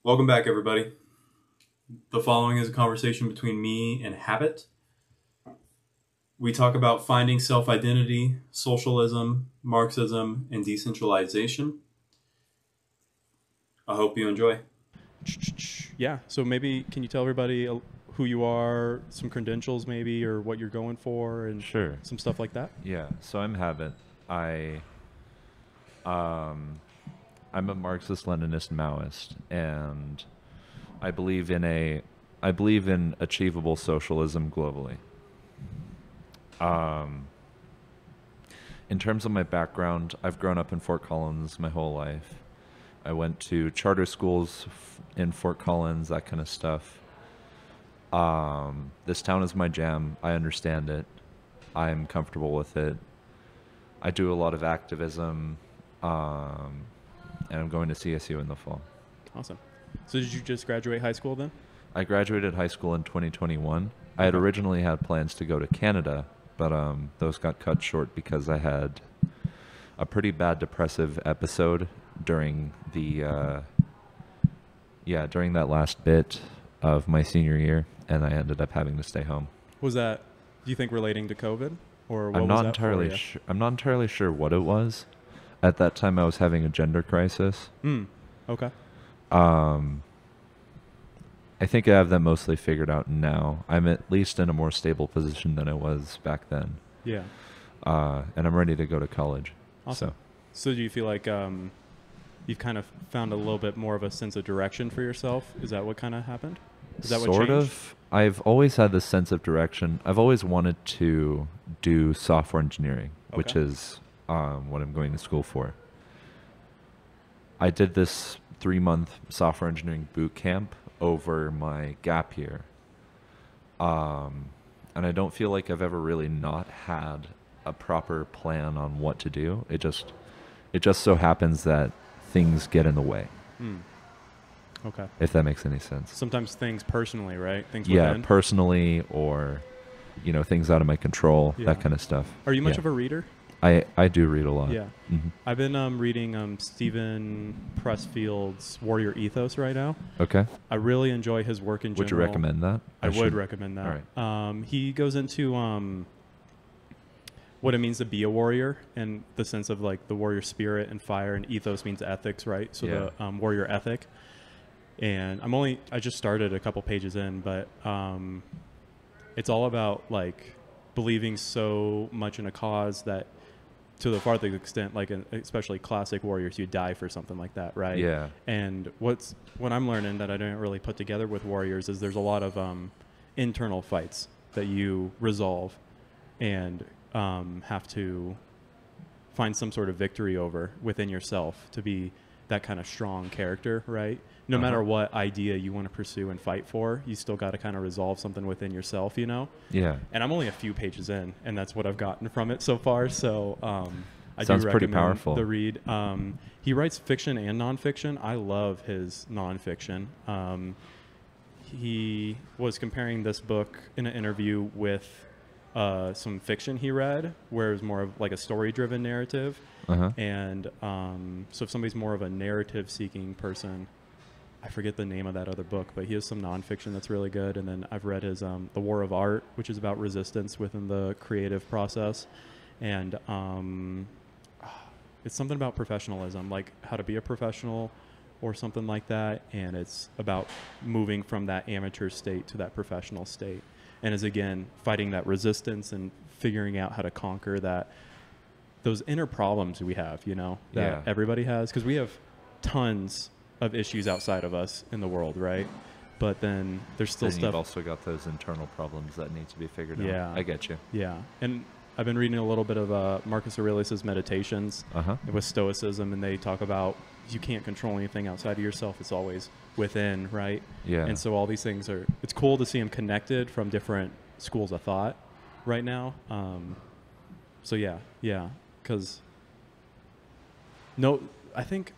Welcome back, everybody. The following is a conversation between me and Habit. We talk about finding self-identity, socialism, Marxism, and decentralization. I hope you enjoy. Yeah. So maybe can you tell everybody who you are, some credentials maybe, or what you're going for, and Sure. some stuff like that? Yeah. So I'm Habit. Um, I'm a Marxist-Leninist Maoist, and I believe in achievable socialism globally. Um, in terms of my background, I've grown up in Fort Collins my whole life. I went to charter schools in Fort Collins, that kind of stuff. This town is my jam. I understand it. I'm comfortable with it. I do a lot of activism, and I'm going to CSU in the fall. Awesome. So did you just graduate high school then? I graduated high school in 2021. I had Okay. originally had plans to go to Canada, but those got cut short because I had a pretty bad depressive episode during during that last bit of my senior year, and I ended up having to stay home. Was that, do you think, relating to COVID, or what I'm was not that for entirely you? sure. I'm not entirely sure what it was. At that time, I was having a gender crisis. Okay. Um, I think I have that mostly figured out now. I'm at least in a more stable position than I was back then. Yeah. And I'm ready to go to college. Awesome. So do you feel like you've kind of found a little bit more of a sense of direction for yourself? Is that what kind of happened? Is that what Sort changed? of. I've always had this sense of direction. I've always wanted to do software engineering, which Okay. is what I'm going to school for. I did this 3-month software engineering boot camp over my gap year. And I don't feel like I've ever really not had a proper plan on what to do. It just so happens that things get in the way, Okay. if that makes any sense. Sometimes things personally, right? Things Yeah, within. personally, or things out of my control, Yeah. that kind of stuff. Are you much Yeah. of a reader? I do read a lot. Yeah. Hmm. I've been reading Stephen Pressfield's Warrior Ethos right now. Okay. I really enjoy his work in Would you general. recommend that? I would should- recommend that. All right. He goes into what it means to be a warrior and the sense of like the warrior spirit and fire, and ethos means ethics, right? So Yeah. the warrior ethic. And I just started a couple pages in, but it's all about like believing so much in a cause that to the farthest extent, like especially classic warriors, you die for something like that, right? Yeah. And what I'm learning that I didn't really put together with warriors is there's a lot of internal fights that you resolve and have to find some sort of victory over within yourself to be that kind of strong character, right? No matter what idea you want to pursue and fight for, you still got to kind of resolve something within yourself, you know? Yeah. And I'm only a few pages in, and that's what I've gotten from it so far. So I Sounds do pretty recommend powerful. the read. He writes fiction and nonfiction. I love his nonfiction. He was comparing this book in an interview with some fiction he read, where it was more of like a story-driven narrative. And so if somebody's more of a narrative-seeking person, I forget the name of that other book, but he has some nonfiction that's really good. And then I've read his The War of Art, which is about resistance within the creative process. And it's something about professionalism, like how to be a professional or something like that. And it's about moving from that amateur state to that professional state. And is, again, fighting that resistance and figuring out how to conquer those inner problems we have, that Yeah. everybody has. Because we have tons of issues outside of us in the world, right? But then there's still Then stuff. you've also got those internal problems that need to be figured out. Yeah. I get you. Yeah, and I've been reading a little bit of Marcus Aurelius's Meditations with Stoicism, and they talk about you can't control anything outside of yourself. It's always within, right? Yeah. And so all these things it's cool to see them connected from different schools of thought right now. So yeah, because I think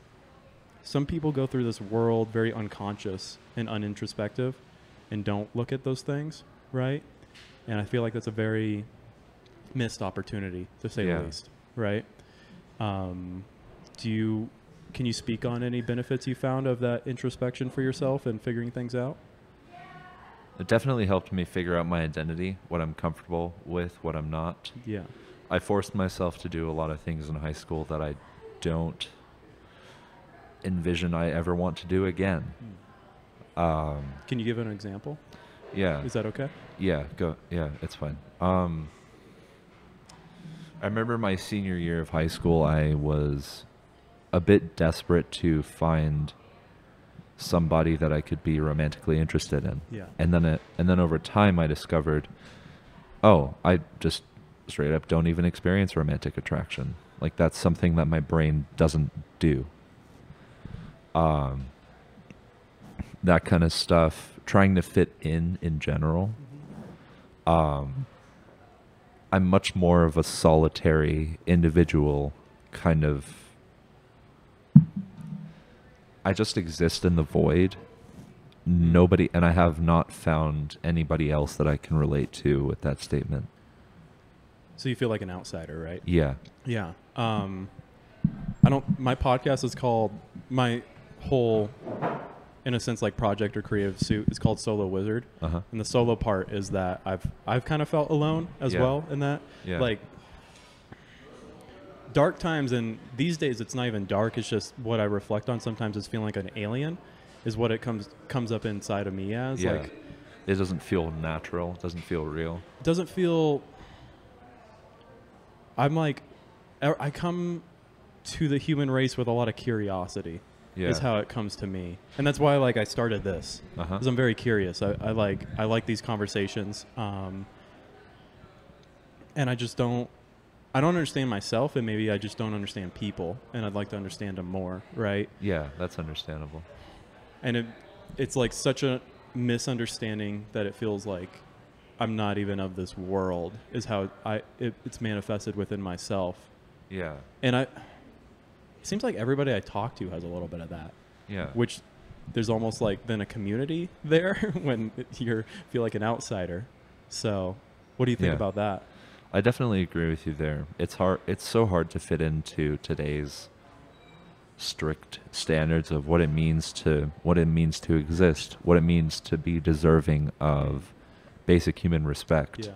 some people go through this world very unconscious and unintrospective and don't look at those things, right? And I feel like that's a very missed opportunity, to say Yeah. the least, right? Do you can you speak on any benefits you found of that introspection for yourself and figuring things out? It definitely helped me figure out my identity, what I'm comfortable with, what I'm not. Yeah. I forced myself to do a lot of things in high school that I don't envision I ever want to do again. Can you give an example? Yeah. Is that okay? Yeah, go. Yeah, it's fine. I remember my senior year of high school, I was a bit desperate to find somebody that I could be romantically interested in. Yeah. And then over time I discovered, oh, I just straight up don't even experience romantic attraction. Like, that's something that my brain doesn't do. That kind of stuff, trying to fit in general. I'm much more of a solitary individual, kind of. I just exist in the void. Nobody, and I have not found anybody else that I can relate to with that statement. So you feel like an outsider, right? Yeah. Yeah. My podcast is called, my whole, in a sense, like project or creative suit is called Solo Wizard. Uh-huh. And the solo part is that I've kind of felt alone as well in that. Yeah. Like, dark times, and these days it's not even dark, it's just what I reflect on sometimes is feeling like an alien is what it comes up inside of me as. Yeah. Like, It doesn't feel natural. It doesn't feel real. it doesn't feel, I'm like, I come to the human race with a lot of curiosity. Yeah. Is how it comes to me, and that's why I started this, Uh-huh. because I'm very curious. I like these conversations, and I don't understand myself, and maybe I just don't understand people, and I'd like to understand them more, right? Yeah, that's understandable. And it's like such a misunderstanding that it feels like I'm not even of this world is how it's manifested within myself. Yeah. And it seems like everybody I talk to has a little bit of that. Yeah. Which there's almost like then a community there when you feel like an outsider. So what do you think about that? I definitely agree with you there. It's hard. It's so hard to fit into today's strict standards of what it means to exist, what it means to be deserving of basic human respect. Yeah.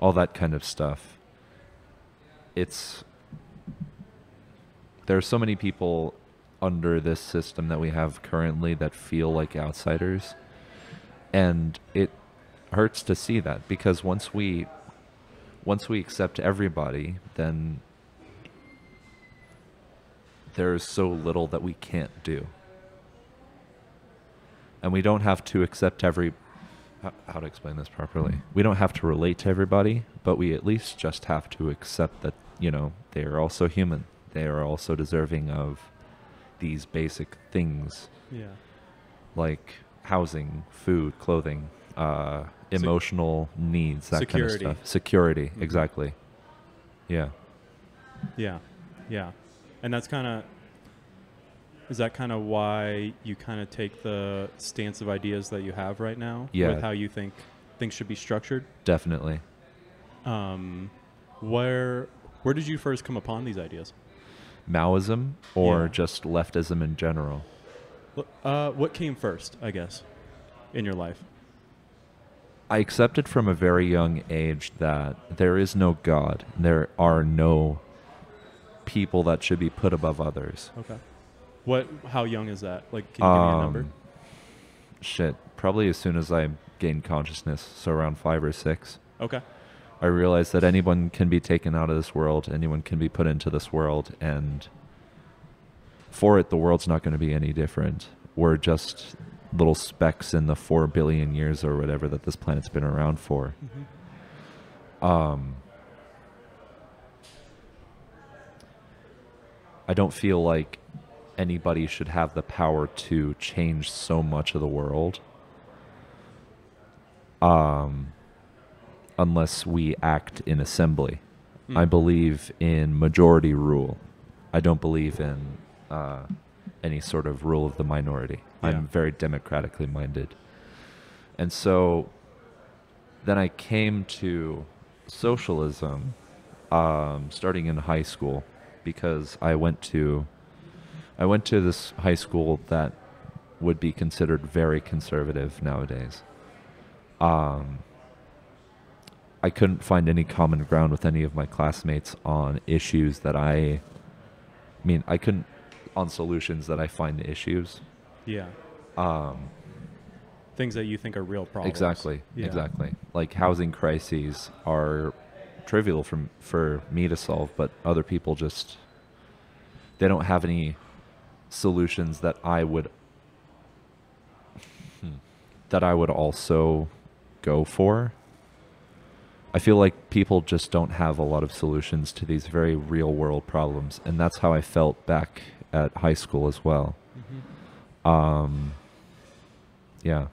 All that kind of stuff. There are so many people under this system that we have currently that feel like outsiders, and it hurts to see that, because once we accept everybody, then there's so little that we can't do. And we don't have to accept how to explain this properly? We don't have to relate to everybody, but we at least just have to accept that, they are also human. They are also deserving of these basic things. Yeah. Like housing, food, clothing, emotional needs, that Security. kind of stuff. Security, Mm-hmm. exactly. Yeah. Yeah. Yeah. And is that kind of why you kind of take the stance of ideas that you have right now? Yeah. With how you think things should be structured? Definitely. Where did you first come upon these ideas? Maoism or Yeah. just leftism in general? What came first, I guess, in your life? I accepted from a very young age that there is no God. There are no people that should be put above others. Okay. How young is that? Like, can you give me a number? Probably as soon as I gained consciousness, so around 5 or 6. Okay. I realized that anyone can be taken out of this world, anyone can be put into this world, and for it, the world's not going to be any different. We're just little specks in the 4 billion years or whatever that this planet's been around for. Mm-hmm. I don't feel like anybody should have the power to change so much of the world. Unless we act in assembly. I believe in majority rule. I don't believe in any sort of rule of the minority. Yeah. I'm very democratically minded. And so then I came to socialism starting in high school, because I went to this high school that would be considered very conservative nowadays. I couldn't find any common ground with any of my classmates on issues that I couldn't, on solutions that I find issues. Yeah. Things that you think are real problems. Exactly. Yeah. Exactly. Like housing crises are trivial for me to solve, but other people they don't have any solutions that I would also go for. I feel like people just don't have a lot of solutions to these very real world problems, and that's how I felt back at high school as well. Yeah.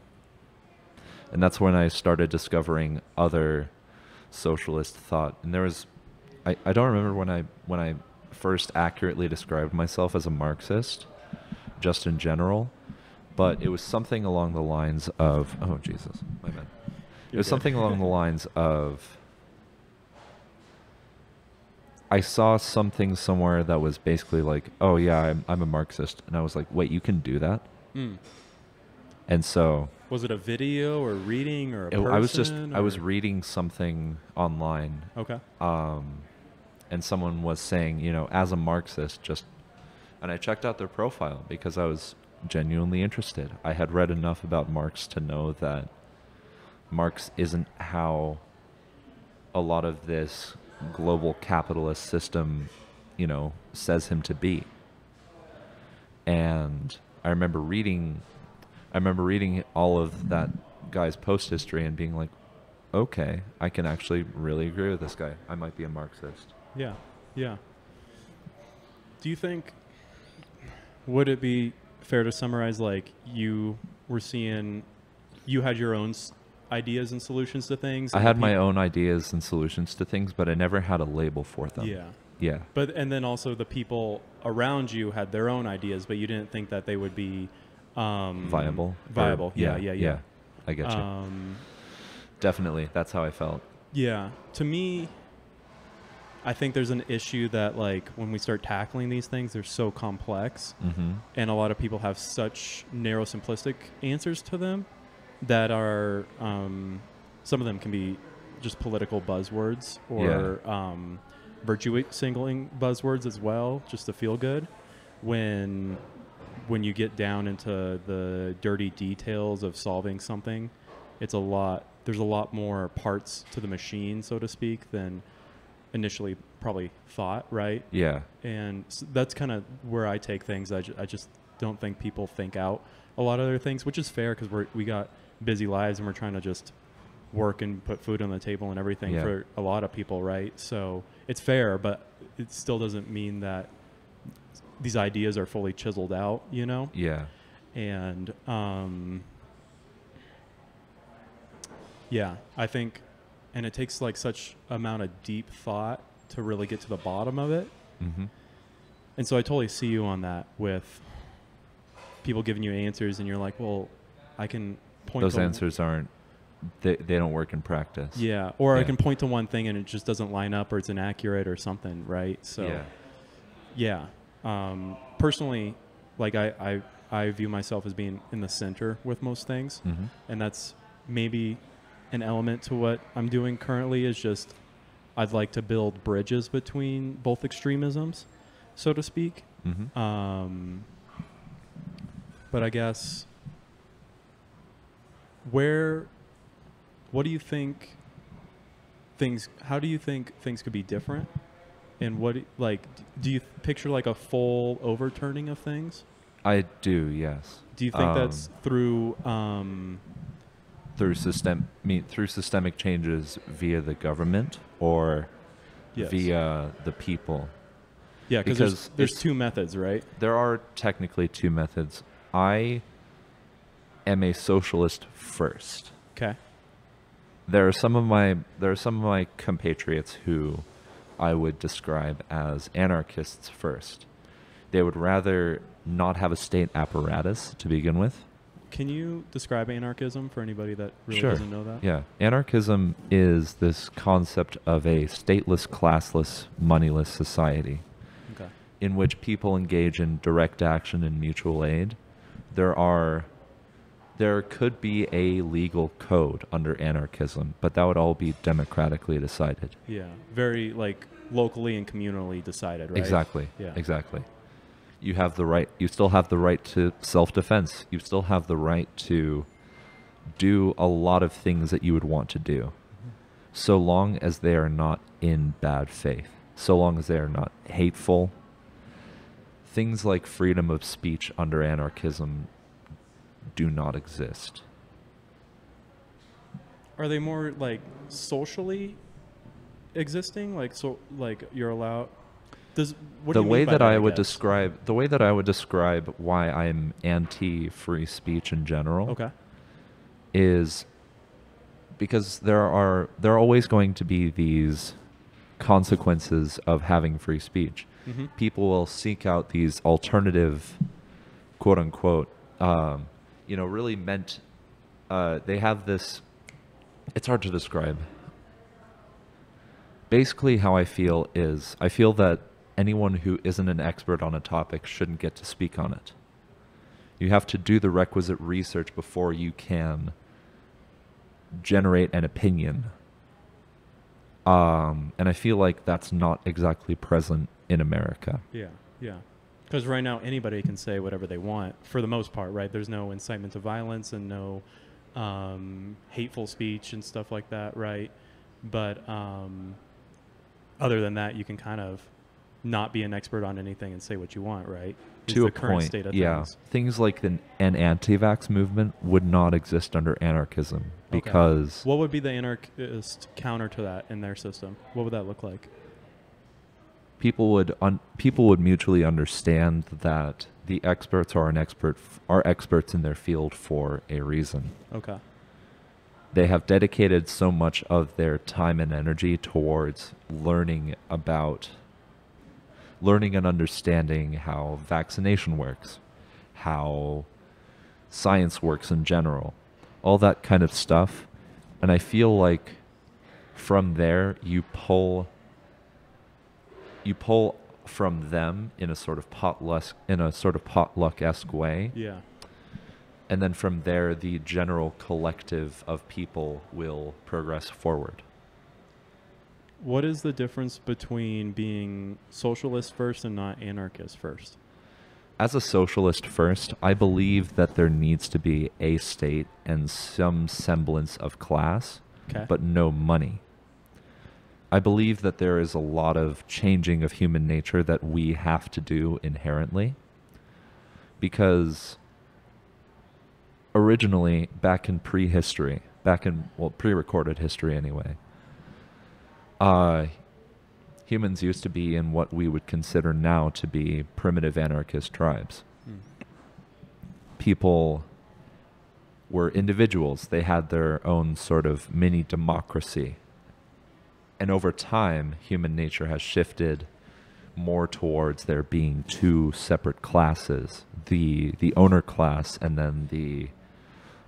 And that's when I started discovering other socialist thought. And there was, I don't remember when I first accurately described myself as a Marxist, just in general, but it was something along the lines of, oh Jesus, my bad. It was something along the lines of, I saw something somewhere that was basically like, oh yeah, I'm a Marxist. And I was like, wait, you can do that? And so... Was it a video or reading or a person? I was reading something online. Okay. And someone was saying, you know, as a Marxist, and I checked out their profile because I was genuinely interested. I had read enough about Marx to know that Marx isn't how a lot of this global capitalist system, you know, says him to be. And I remember reading all of that guy's post history and being like, okay, I can actually really agree with this guy. I might be a Marxist. Yeah, yeah. Do you think, would it be fair to summarize, like, you were seeing, you had your own ideas and solutions to things? I had my own ideas and solutions to things, but I never had a label for them. Yeah. Yeah. And then also the people around you had their own ideas, but you didn't think that they would be viable. Yeah. I get you. Definitely. That's how I felt. Yeah. To me, I think there's an issue that, like, when we start tackling these things, they're so complex, and a lot of people have such narrow, simplistic answers to them that are, some of them can be just political buzzwords or virtue signaling buzzwords as well, just to feel good. When you get down into the dirty details of solving something, there's a lot more parts to the machine, so to speak, than initially probably thought, right? Yeah. And so that's kind of where I take things. I just don't think people think out a lot of other things, which is fair because we got busy lives and we're trying to just work and put food on the table and everything for a lot of people, right? So it's fair, but it still doesn't mean that these ideas are fully chiseled out, you know? Yeah. And I think, and it takes like such amount of deep thought to really get to the bottom of it. And so I totally see you on that, with people giving you answers and you're like, well, I can point those to answers aren't, they don't work in practice. Yeah. Or I can point to one thing and it just doesn't line up, or it's inaccurate or something, right? So personally, like I view myself as being in the center with most things, and that's maybe an element to what I'm doing currently, is just I'd like to build bridges between both extremisms, so to speak. But I guess what do you think how do you think things could be different? And do you picture like a full overturning of things? I do, yes. Do you think that's through systemic changes via the government or via the people? Yeah, because there's two methods, right? There are technically two methods. I am a socialist first. Okay. There are some of my compatriots who I would describe as anarchists first. They would rather not have a state apparatus to begin with, Can you describe anarchism for anybody that really Sure. doesn't know that? Yeah. Anarchism is this concept of a stateless, classless, moneyless society Okay. in which people engage in direct action and mutual aid. There could be a legal code under anarchism, but that would all be democratically decided. Yeah. Very like locally and communally decided, right? Exactly. Yeah. Exactly. You have the right. You still have the right to self-defense. You still have the right to do a lot of things that you would want to do, so long as they are not in bad faith, so long as they are not hateful. Things like freedom of speech under anarchism do not exist. Are they more like socially existing? Like so, like you're allowed. What do The you way mean by that I would guess? describe why I'm anti-free speech in general Okay. is because there are always going to be these consequences of having free speech. Mm-hmm. People will seek out these alternative, quote unquote, really meant. They have this. It's hard to describe. Basically, how I feel is I feel that anyone who isn't an expert on a topic shouldn't get to speak on it. You have to do the requisite research before you can generate an opinion. And I feel like that's not exactly present in America. Yeah. Yeah. Because right now anybody can say whatever they want for the most part, right? There's no incitement to violence and no hateful speech and stuff like that, right? But other than that, you can kind of not be an expert on anything and say what you want, right? Is To the a current point, state of yeah. things. Things like an anti-vax movement would not exist under anarchism Okay. because What would be the anarchist counter to that in their system? What would that look like? people would mutually understand that the experts are experts in their field for a reason. Okay. They have dedicated so much of their time and energy towards learning and understanding how vaccination works, how science works in general, all that kind of stuff. And I feel like from there you pull from them in a sort of potluck-esque way. Yeah. And then from there, the general collective of people will progress forward. What is the difference between being socialist first and not anarchist first? As a socialist first, I believe that there needs to be a state and some semblance of class, Okay. but no money. I believe that there is a lot of changing of human nature that we have to do inherently, because originally, back in pre-recorded history anyway, humans used to be in what we would consider now to be primitive anarchist tribes. People were individuals. They had their own sort of mini democracy. And over time, human nature has shifted more towards there being two separate classes, the owner class and then the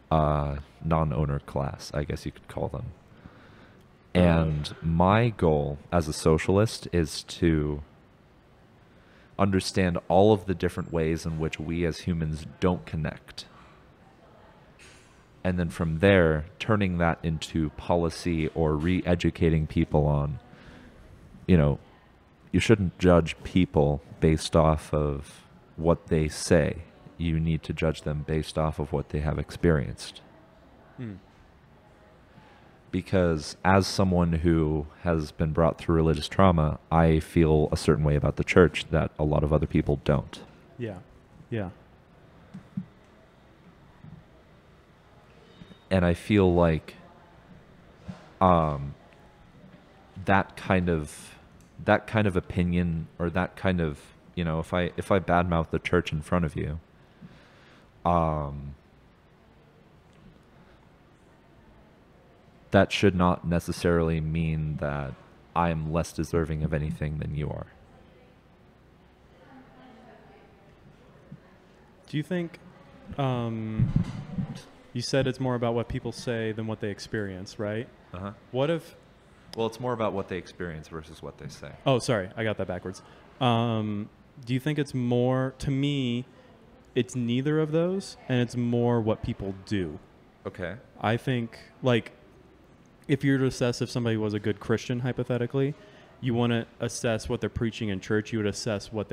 non-owner class, I guess you could call them. And my goal as a socialist is to understand all of the different ways in which we as humans don't connect. And then from there, turning that into policy or re-educating people on, you shouldn't judge people based off of what they say. You need to judge them based off of what they have experienced. Because as someone who has been brought through religious trauma, I feel a certain way about the church that a lot of other people don't. Yeah. Yeah. And I feel like that kind of opinion, or that kind of, if I badmouth the church in front of you, that should not necessarily mean that I'm less deserving of anything than you are. Do you think You said it's more about what people say than what they experience, right? Uh-huh. What if... Well, it's more about what they experience versus what they say. Oh, sorry. I got that backwards. Do you think it's more... To me, it's neither of those, and it's more what people do. Okay. I think, like, if you're to assess if somebody was a good Christian, hypothetically, you want to assess what they're preaching in church. You would assess what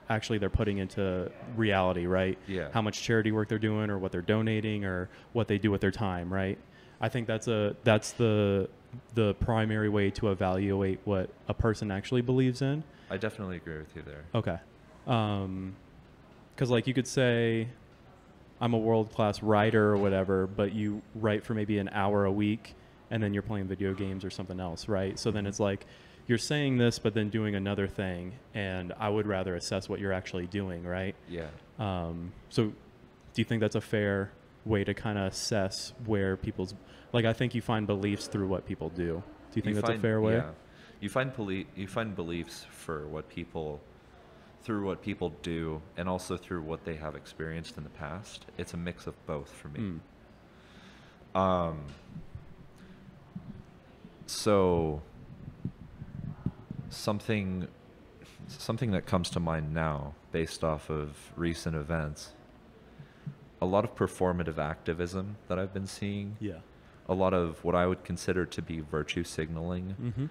actually they're putting into reality, right? Yeah. How much charity work they're doing, or what they're donating, or what they do with their time, right? I think that's the primary way to evaluate what a person actually believes in. I definitely agree with you there. Okay. Because, like, you could say, I'm a world-class writer or whatever, but you write for maybe an hour a week, and then you're playing video games or something else, right? So then it's like, you're saying this, but then doing another thing, and I would rather assess what you're actually doing, right? Yeah. So do you think that's a fair way to kind of assess where people's... Like, I think you find beliefs through what people do. Do you think that's a fair way? Yeah. You find beliefs for through what people do, and also through what they have experienced in the past. It's a mix of both for me. So something that comes to mind now, based off of recent events, a lot of performative activism that I've been seeing. Yeah. A lot of what I would consider to be virtue signaling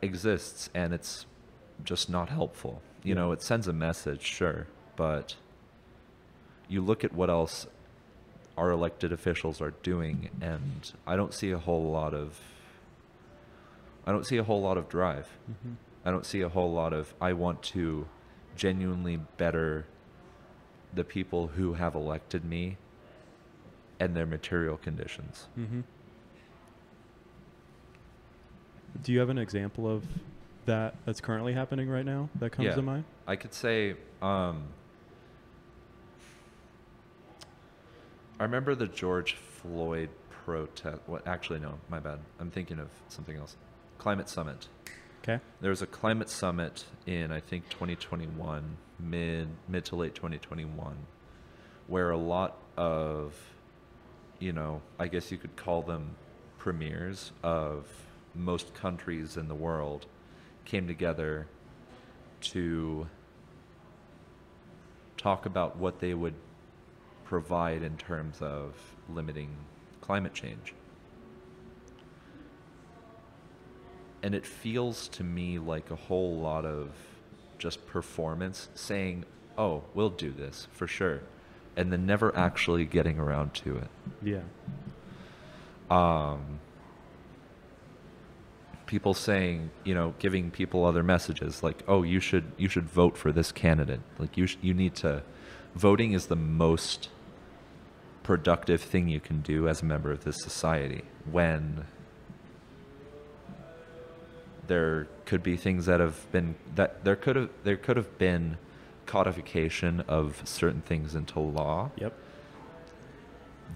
exists, and it's just not helpful. You know, it sends a message, sure, but you look at what else our elected officials are doing, and I don't see a whole lot of drive. I don't see a whole lot of, I want to genuinely better the people who have elected me and their material conditions. Do you have an example of that's currently happening right now that comes to mind? I could say, I remember the George Floyd protest. What? Actually, no, my bad. I'm thinking of something else. Climate Summit. Okay. There was a climate summit in, I think, 2021, mid to late 2021, where a lot of, I guess you could call them premiers of most countries in the world came together to talk about what they would provide in terms of limiting climate change. And it feels to me like a whole lot of just performance, saying, oh, we'll do this for sure, and then never actually getting around to it. Yeah. People saying, giving people other messages like, oh, you should vote for this candidate. Like, you need to... Voting is the most productive thing you can do as a member of this society, when there could be things that have been... that there could have been codification of certain things into law. Yep.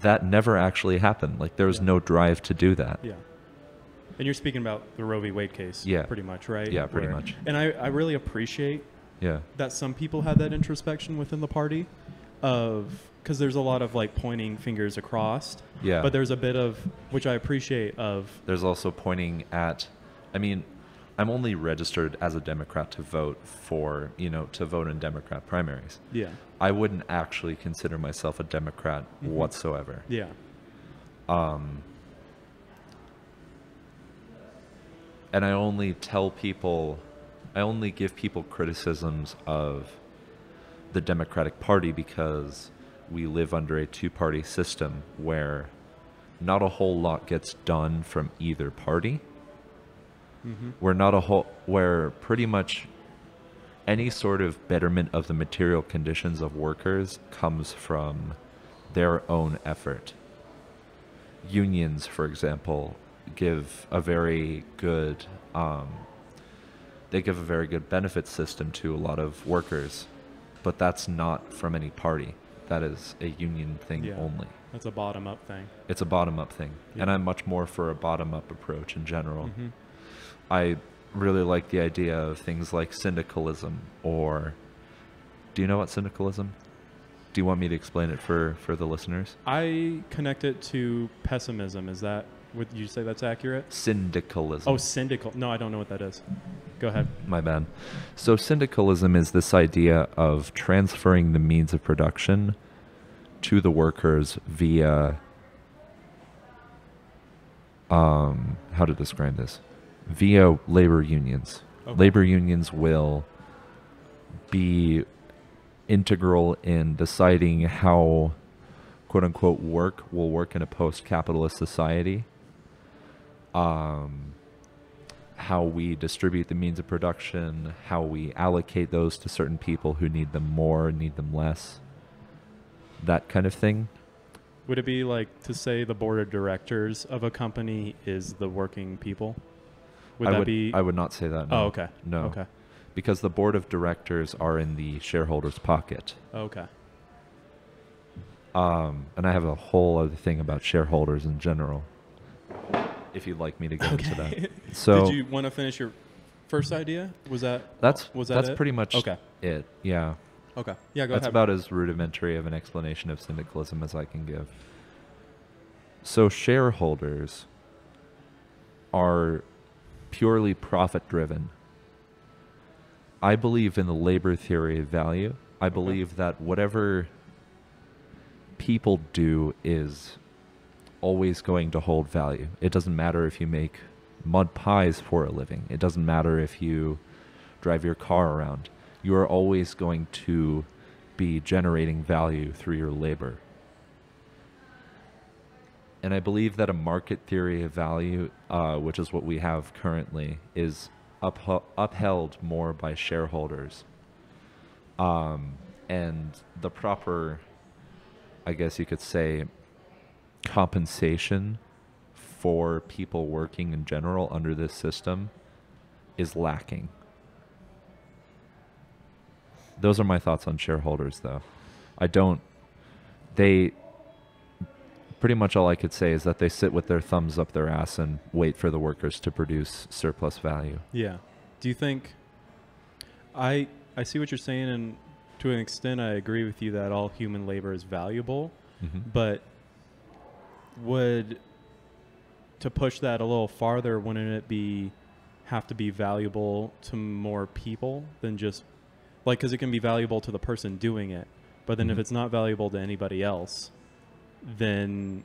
That never actually happened. Like, there was no drive to do that. Yeah. And you're speaking about the Roe v. Wade case, pretty much, right? Yeah, pretty much. And I really appreciate that some people had that introspection within the party because there's a lot of, like, pointing fingers across. Yeah. But there's a bit of, which I appreciate, of... There's also pointing at, I'm only registered as a Democrat to vote for, to vote in Democrat primaries. Yeah. I wouldn't actually consider myself a Democrat whatsoever. Yeah. And I only give people criticisms of the Democratic Party because we live under a two-party system where not a whole lot gets done from either party. Where pretty much any sort of betterment of the material conditions of workers comes from their own effort. Unions, for example, give a very good benefit system to a lot of workers, but that's not from any party. That is a union thing only. That's a bottom-up thing. It's a bottom-up thing, and I'm much more for a bottom-up approach in general. I really like the idea of things like syndicalism, or... Do you know what syndicalism? Do you want me to explain it for the listeners? I connect it to pessimism. Is that, would you say that's accurate? Syndicalism. Oh, syndical. No, I don't know what that is. Go ahead. My bad. So syndicalism is this idea of transferring the means of production to the workers via, how to describe this? Via labor unions. Okay. Labor unions will be integral in deciding how, quote unquote, work will work in a post-capitalist society. How we distribute the means of production, how we allocate those to certain people who need them more, need them less, that kind of thing. Would it be like to say the board of directors of a company is the working people? I would not say that. No. Oh, okay. No. Okay. Because the board of directors are in the shareholders' pocket. Okay. And I have a whole other thing about shareholders in general, if you'd like me to go into that. So did you want to finish your first idea? that's it? pretty much Okay. it. Yeah. Okay. Yeah, go That's ahead. about as rudimentary of an explanation of syndicalism as I can give. So shareholders are purely profit-driven. I believe in the labor theory of value. I believe that whatever people do is always going to hold value. It doesn't matter if you make mud pies for a living. It doesn't matter if you drive your car around. You are always going to be generating value through your labor. And I believe that a market theory of value, which is what we have currently, is upheld more by shareholders. And the proper, I guess you could say, compensation for people working in general under this system is lacking. Those are my thoughts on shareholders, though. Pretty much all I could say is that they sit with their thumbs up their ass and wait for the workers to produce surplus value. Yeah. Do you think, I see what you're saying, and to an extent I agree with you that all human labor is valuable, but to push that a little farther, wouldn't it have to be valuable to more people than just, like, because it can be valuable to the person doing it, but then if it's not valuable to anybody else, then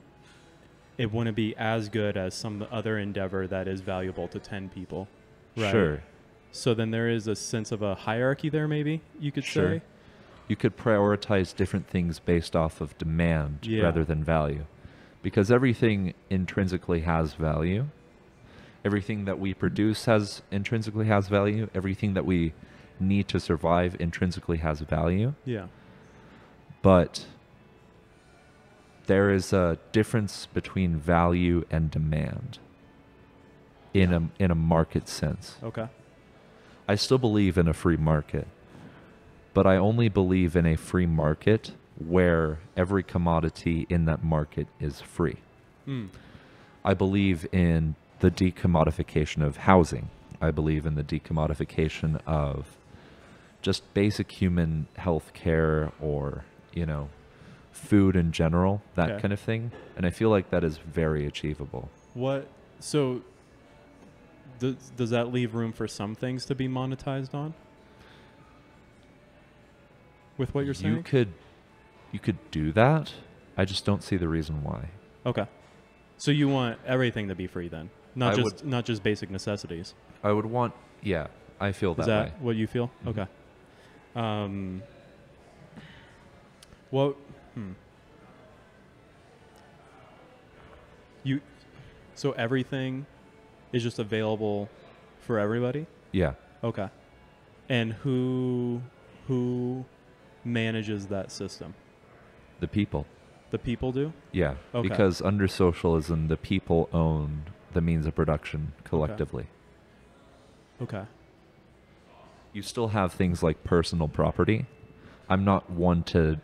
it wouldn't be as good as some other endeavor that is valuable to 10 people. Right? Sure. So then there is a sense of a hierarchy there, maybe, you could say? You could prioritize different things based off of demand rather than value. Because everything intrinsically has value. Everything that we produce intrinsically has value. Everything that we need to survive intrinsically has value. Yeah. But there is a difference between value and demand in a market sense. Okay. I still believe in a free market, but I only believe in a free market where every commodity in that market is free. I believe in the decommodification of housing. I believe in the decommodification of just basic human health care or, food in general, that kind of thing. And I feel like that is very achievable. So does that leave room for some things to be monetized on? With what you're saying? You could do that. I just don't see the reason why. Okay. So you want everything to be free then? Not just basic necessities. I would want, I feel that way. Is that what you feel? Okay. So everything is just available for everybody? Yeah. Okay. And who manages that system? The people. The people do? Yeah. Okay. Because under socialism, the people own the means of production collectively. Okay. You still have things like personal property. I'm not one to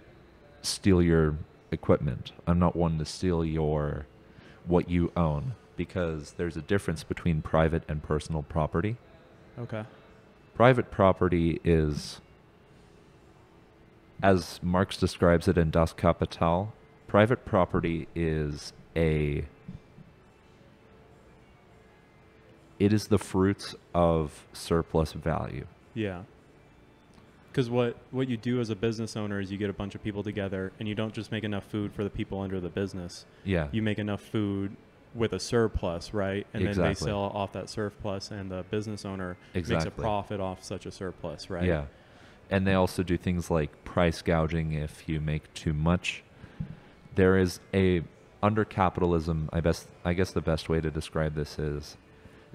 steal your equipment. I'm not one to steal what you own, because there's a difference between private and personal property. Okay. Private property is as Marx describes it in Das Kapital, private property is it is the fruits of surplus value. Yeah. Because what you do as a business owner is you get a bunch of people together, and you don't just make enough food for the people under the business. Yeah. You make enough food with a surplus, right? And then they Exactly. sell off that surplus, and the business owner makes a Exactly. profit off such a surplus, right? Yeah. And they also do things like price gouging if you make too much. There is under capitalism, I guess the best way to describe this is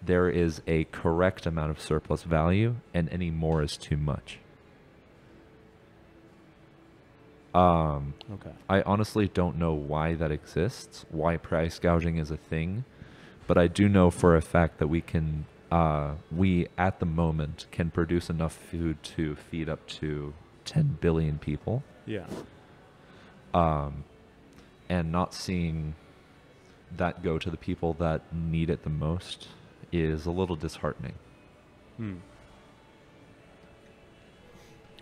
there is a correct amount of surplus value, and any more is too much. Okay. I honestly don't know why that exists, why price gouging is a thing, but I do know for a fact that we at the moment can produce enough food to feed up to 10 billion people. Yeah. And not seeing that go to the people that need it the most is a little disheartening.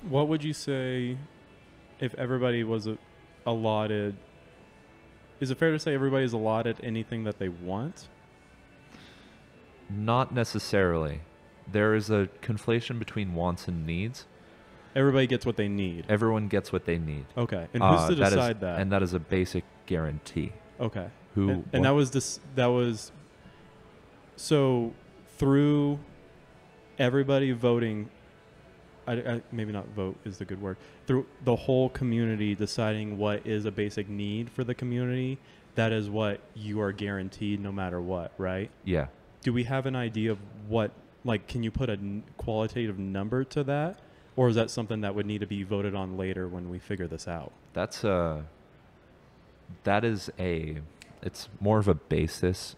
What would you say if everybody was allotted? Is it fair to say everybody's allotted anything that they want? Not necessarily. There is a conflation between wants and needs. Everybody gets what they need. Everyone gets what they need. Okay. And who's to decide that? And that is a basic guarantee. Okay. Who and that was so through everybody voting, maybe not vote is the good word, through the whole community deciding what is a basic need for the community, that is what you are guaranteed no matter what, right? Yeah. Do we have an idea of what, like, can you put a qualitative number to that? Or is that something that would need to be voted on later when we figure this out? It's more of a basis.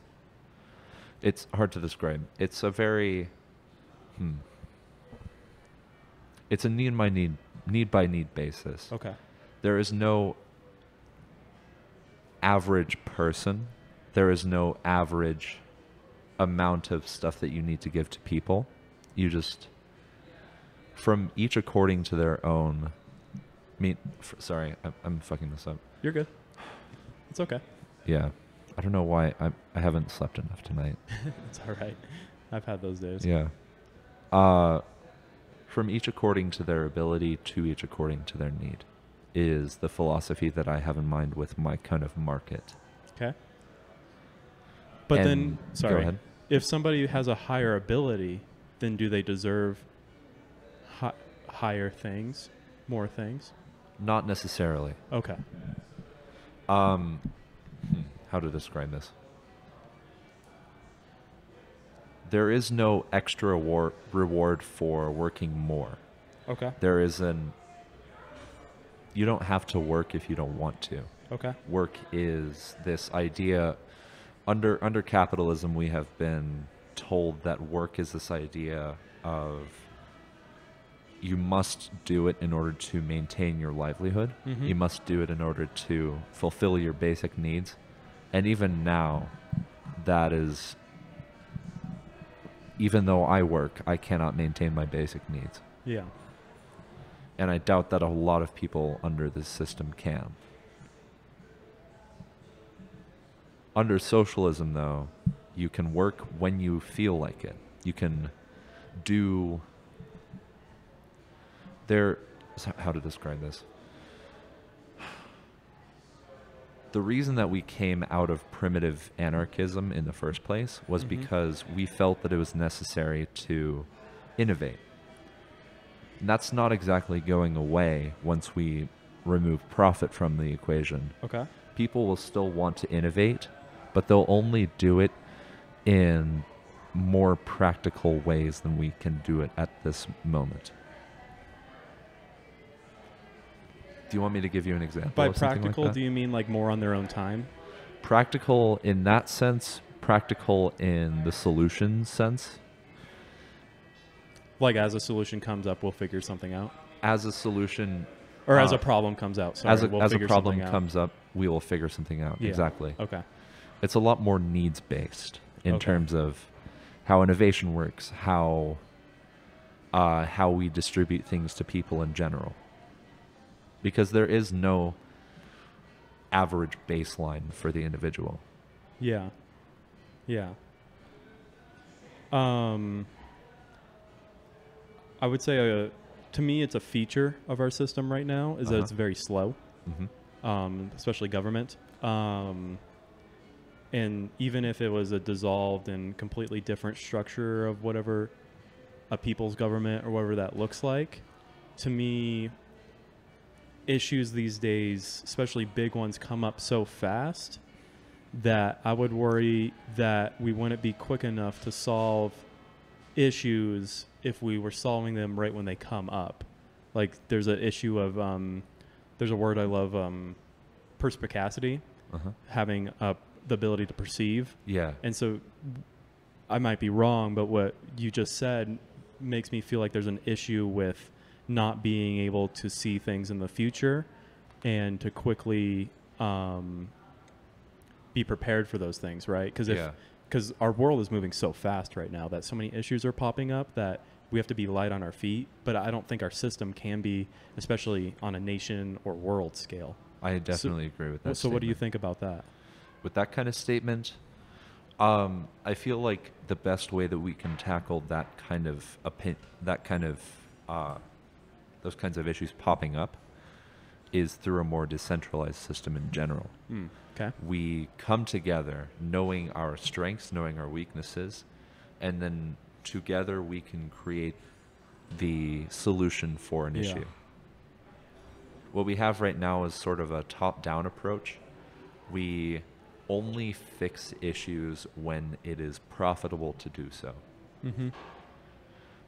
It's hard to describe. It's a very, it's a need by need basis. Okay. There is no average person. There is no average amount of stuff that you need to give to people. You just, from each according to their own. Sorry, I'm fucking this up. You're good. It's okay. Yeah. I don't know why I haven't slept enough tonight. It's all right. I've had those days. Yeah. From each according to their ability to each according to their need is the philosophy that I have in mind with my kind of market. Okay. But And then, sorry, go ahead. If somebody has a higher ability, then do they deserve higher things, more things? Not necessarily. Okay. How to describe this? There is no extra reward for working more. Okay. There is you don't have to work if you don't want to. Okay. Work is this idea. Under capitalism, we have been told that work is this idea of you must do it in order to maintain your livelihood. Mm-hmm. You must do it in order to fulfill your basic needs. And even now, that is, even though I work, I cannot maintain my basic needs. Yeah. And I doubt that a lot of people under this system can. Under socialism, though, you can work when you feel like it. You can do... How to describe this? The reason that we came out of primitive anarchism in the first place was because we felt that it was necessary to innovate. And that's not exactly going away once we remove profit from the equation. Okay. People will still want to innovate, but they'll only do it in more practical ways than we can do it at this moment. Do you want me to give you an example? By of something practical, like that? do you mean like more on their own time? Practical in that sense, practical in the solution sense. Like as a solution comes up, we'll figure something out? As a solution... Or as a problem comes out, sorry, as a figure problem something out. comes up, we will figure something out. Yeah. Exactly. Okay. It's a lot more needs-based in Okay. terms of how innovation works, how we distribute things to people in general. because there is no average baseline for the individual. Yeah. Yeah. I would say, to me, it's a feature of our system right now is that it's very slow, especially government. And even if it was a dissolved and completely different structure of whatever a people's government or whatever that looks like, to me, issues these days, especially big ones, come up so fast that I would worry that we wouldn't be quick enough to solve issues if we were solving them right when they come up. Like there's an issue of there's a word I love, perspicacity, having the ability to perceive. Yeah. And so I might be wrong, but what you just said makes me feel like there's an issue with not being able to see things in the future and to quickly be prepared for those things, right? Because our world is moving so fast right now that so many issues are popping up that we have to be light on our feet. But I don't think our system can be, especially on a nation or world scale. I definitely agree with that. So what do you think about that? With that kind of statement, I feel like the best way that we can tackle that kind of those kinds of issues popping up is through a more decentralized system in general. Okay. We come together knowing our strengths, knowing our weaknesses, and then together we can create the solution for an issue. What we have right now is sort of a top-down approach. We only fix issues when it is profitable to do so.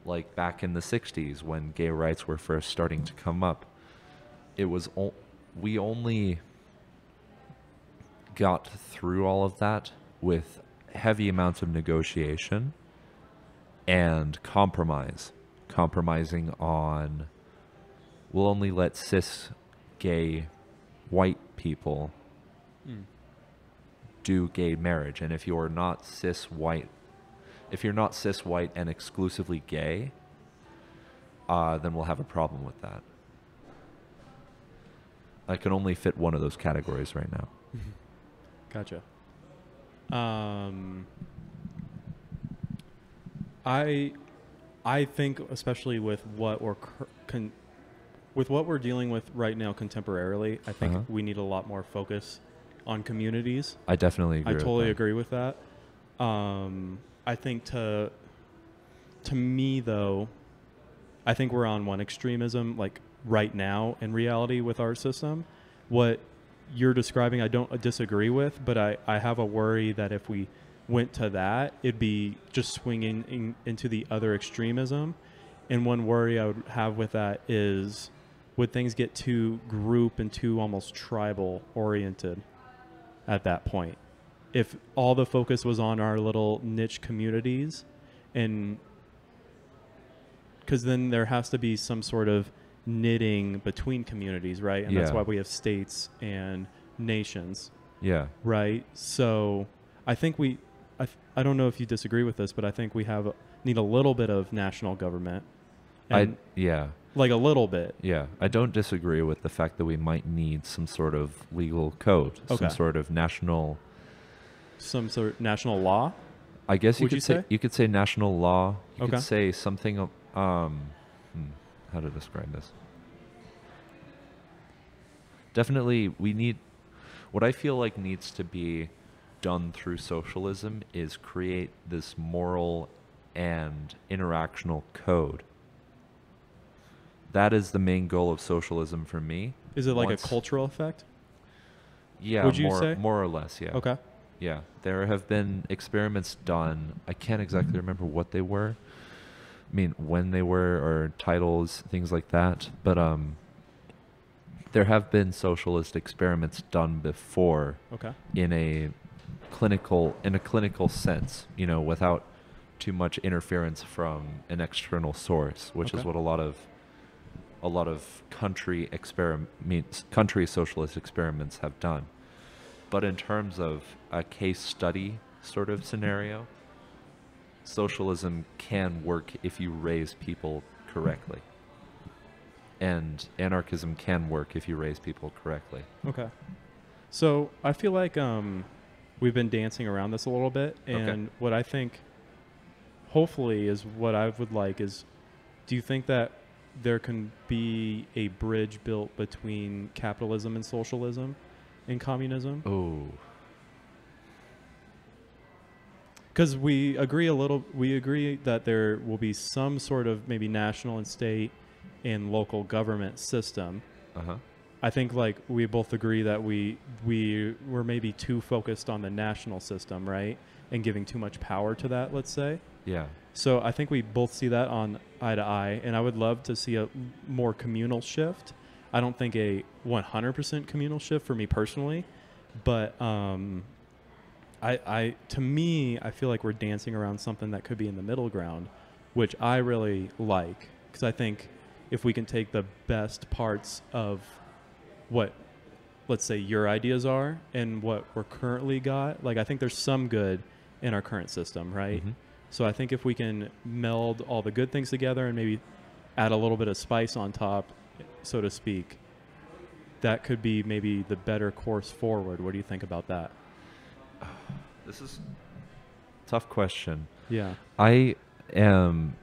Like back in the 60s when gay rights were first starting to come up, it was we only got through all of that with heavy amounts of negotiation and compromising on, we'll only let cis gay white people do gay marriage, and if you're not cis white and exclusively gay, then we'll have a problem with that. I can only fit one of those categories right now. Gotcha. I think, especially with what we're dealing with right now contemporarily, I think we need a lot more focus on communities. I definitely agree. I totally agree with that. I think to me though, I think we're on one extremism like right now in reality with our system. What you're describing, I don't disagree with, but I have a worry that if we went to that, it'd be just swinging into the other extremism. And one worry I would have with that is, would things get too group and too almost tribal oriented at that point? If all the focus was on our little niche communities, and because then there has to be some sort of knitting between communities, right? And that's why we have states and nations. Yeah. Right? So I think I don't know if you disagree with this, but I think we need a little bit of national government. And like a little bit. Yeah. I don't disagree with the fact that we might need some sort of legal code, some sort of national law. I guess you could say national law. You could say something. How to describe this? Definitely, we need. What I feel like needs to be done through socialism is create this moral and interactional code. That is the main goal of socialism for me. Is it like a cultural effect? Yeah, would you say? More or less, yeah. Okay. Yeah, there have been experiments done. I can't exactly remember what they were. I mean, when they were, or titles, things like that. But there have been socialist experiments done before. Okay. In a clinical sense, without too much interference from an external source, which is what a lot of country socialist experiments have done. But in terms of a case study sort of scenario, socialism can work if you raise people correctly. and anarchism can work if you raise people correctly. Okay. So I feel like we've been dancing around this a little bit, and what I think hopefully is what I would like is, do you think that there can be a bridge built between capitalism and socialism and communism? Oh. Because we agree that there will be some sort of maybe national and state and local government system. Uh-huh. I think like we both agree that we're maybe too focused on the national system, right? And giving too much power to that, let's say. Yeah. So I think we both see that on eye to eye, and I would love to see a more communal shift. I don't think a 100% communal shift for me personally, but to me, I feel like we're dancing around something that could be in the middle ground, which I really like, because I think if we can take the best parts of what, let's say, your ideas are and what we're currently got, like I think there's some good in our current system, right? Mm-hmm. So I think if we can meld all the good things together and maybe add a little bit of spice on top, so to speak, that could be maybe the better course forward. What do you think about that? This is a tough question. Yeah. I am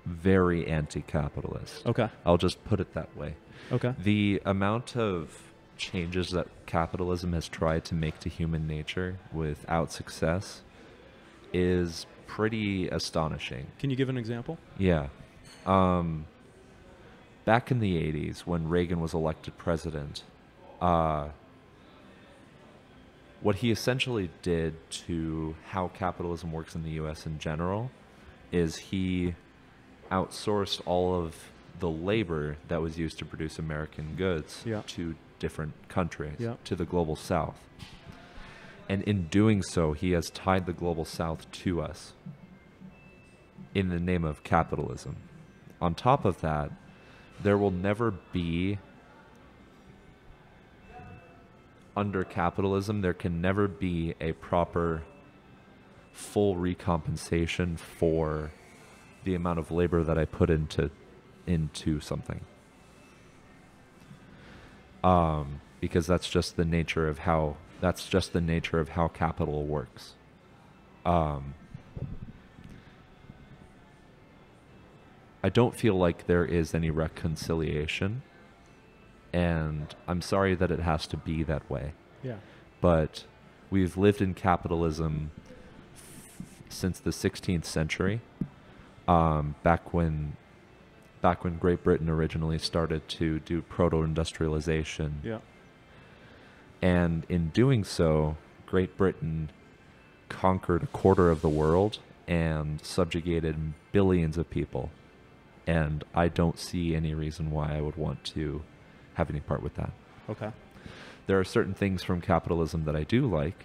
very anti-capitalist. Okay. I'll just put it that way. Okay. The amount of changes that capitalism has tried to make to human nature without success is pretty astonishing. Can you give an example? Yeah. Back in the 80s, when Reagan was elected president, what he essentially did to how capitalism works in the U.S. in general is he outsourced all of the labor that was used to produce American goods to different countries, to the global South. And in doing so, he has tied the global South to us in the name of capitalism. On top of that, there will never be, under capitalism, there can never be a proper full recompensation for the amount of labor that I put into something. Because that's just the nature of how capital works. I don't feel like there is any reconciliation, and I'm sorry that it has to be that way. Yeah. But we've lived in capitalism since the 16th century, back when Great Britain originally started to do proto-industrialization. Yeah. And in doing so, Great Britain conquered a quarter of the world and subjugated billions of people. And I don't see any reason why I would want to have any part with that. Okay. There are certain things from capitalism that I do like.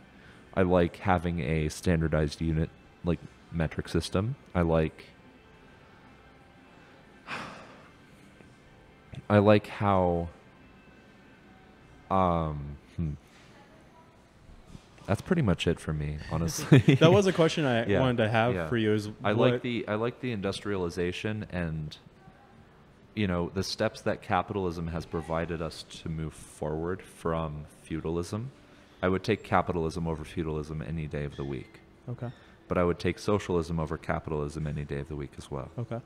I like having a standardized unit, like metric system. I like how that's pretty much it for me, honestly. That was a question I wanted to have for you. I like the industrialization and, you know, the steps that capitalism has provided us to move forward from feudalism. I would take capitalism over feudalism any day of the week. Okay. But I would take socialism over capitalism any day of the week as well. Okay.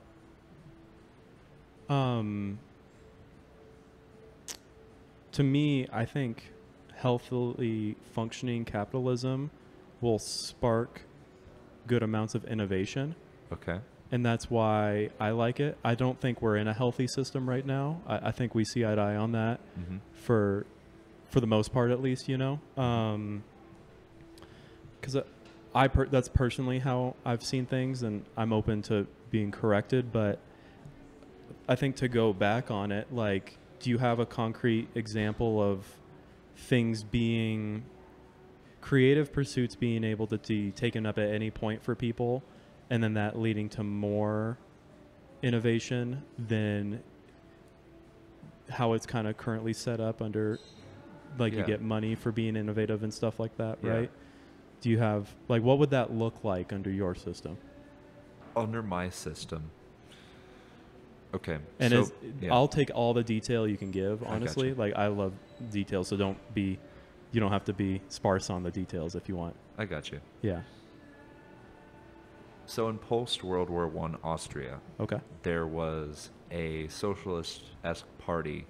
To me, I think healthily functioning capitalism will spark good amounts of innovation. Okay. And that's why I like it. I don't think we're in a healthy system right now. I think we see eye to eye on that for the most part, at least, you know. Because that's personally how I've seen things, and I'm open to being corrected. But I think to go back on it, like, do you have a concrete example of things being, creative pursuits being able to be taken up at any point for people, and then that leading to more innovation than how it's kind of currently set up under, like, you get money for being innovative and stuff like that, right? Do you have, like, what would that look like under your system? Under my system, Okay. And so, it's, yeah. I'll take all the detail you can give, gotcha. honestly. Like, I love details, so you don't have to be sparse on the details if you want. I got you. Yeah. So in post-World War I Austria, Okay. there was a socialist-esque party.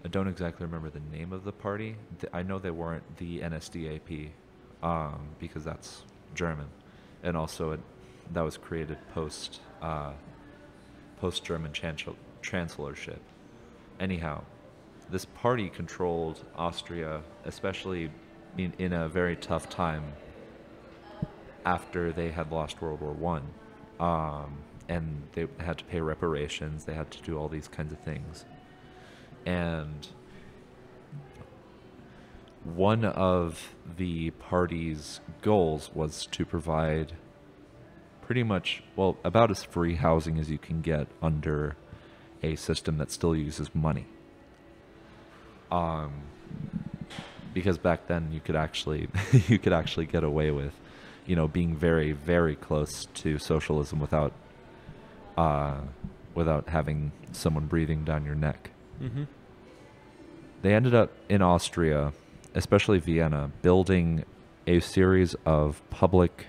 I don't exactly remember the name of the party. I know they weren't the NSDAP, because that's German. And also that was created post-German chancellorship. Anyhow, this party controlled Austria, especially in a very tough time after they had lost World War One, and they had to pay reparations. They had to do all these kinds of things, and one of the party's goals was to provide pretty much, well, about as free housing as you can get under a system that still uses money. Because back then you could actually get away with, being very, very close to socialism without having someone breathing down your neck. Mm-hmm. They ended up in Austria, especially Vienna, building a series of public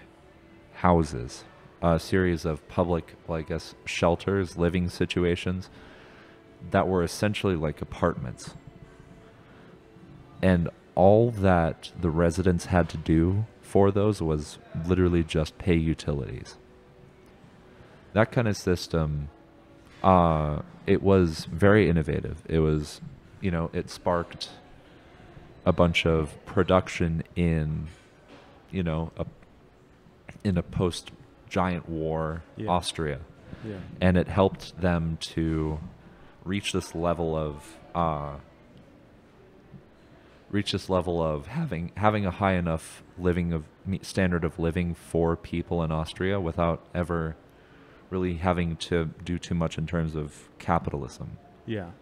houses, a series of public, well, I guess, shelters, living situations that were essentially like apartments. And all that the residents had to do for those was literally just pay utilities. That kind of system, it was very innovative. It was, it sparked a bunch of production in a post-giant war Austria. Yeah. And it helped them to reach this level of having a high enough standard of living for people in Austria without ever really having to do too much in terms of capitalism. Yeah.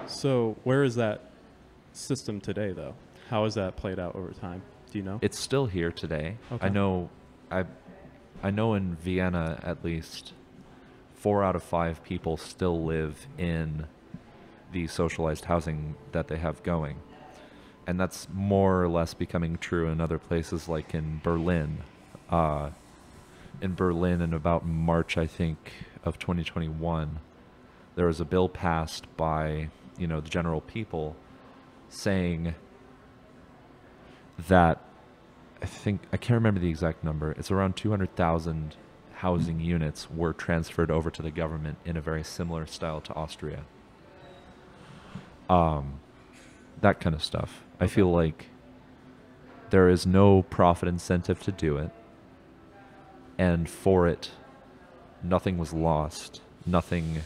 So where is that system today, though? How has that played out over time? Do you know? It's still here today. Okay. I know in Vienna at least 4 out of 5 people still live in the socialized housing that they have going. And that's more or less becoming true in other places, like in Berlin. In Berlin, in about March, I think, of 2021, there was a bill passed by, the general people saying that, I can't remember the exact number, it's around 200,000 housing units were transferred over to the government in a very similar style to Austria. That kind of stuff. Okay. I feel like there is no profit incentive to do it, and for it, nothing was lost. Nothing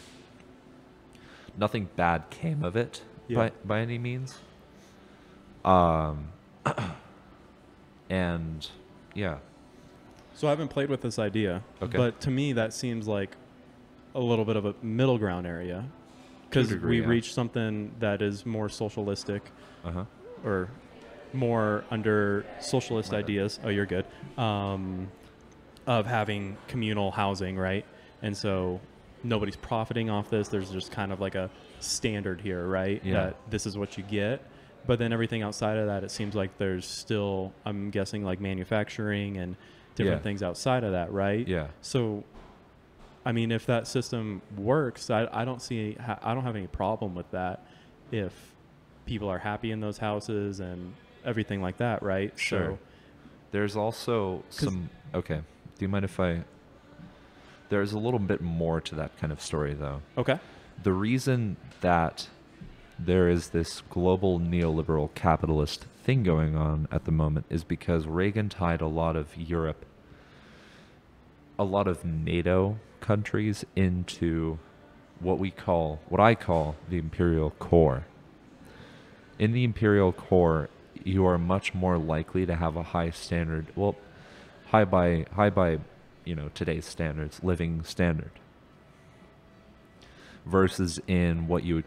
bad came of it by any means. And yeah. So I haven't played with this idea, but to me that seems like a little bit of a middle ground area, because we reach something that is more socialistic, or more under socialist ideas. Oh, you're good. Of having communal housing, right? And so nobody's profiting off this. There's just kind of like a standard here, right? Yeah. That this is what you get. But then everything outside of that, it seems like there's still, I'm guessing, like manufacturing and different things outside of that, right? Yeah. So, I mean, if that system works, I don't have any problem with that if people are happy in those houses and everything like that, right? Sure. So, there's also some, do you mind if there's a little bit more to that kind of story, though. Okay. The reason that there is this global neoliberal capitalist thing going on at the moment is because Reagan tied a lot of NATO countries into what I call the imperial core. In the imperial core, you are much more likely to have a high standard, high by today's standards, living standard, versus in what a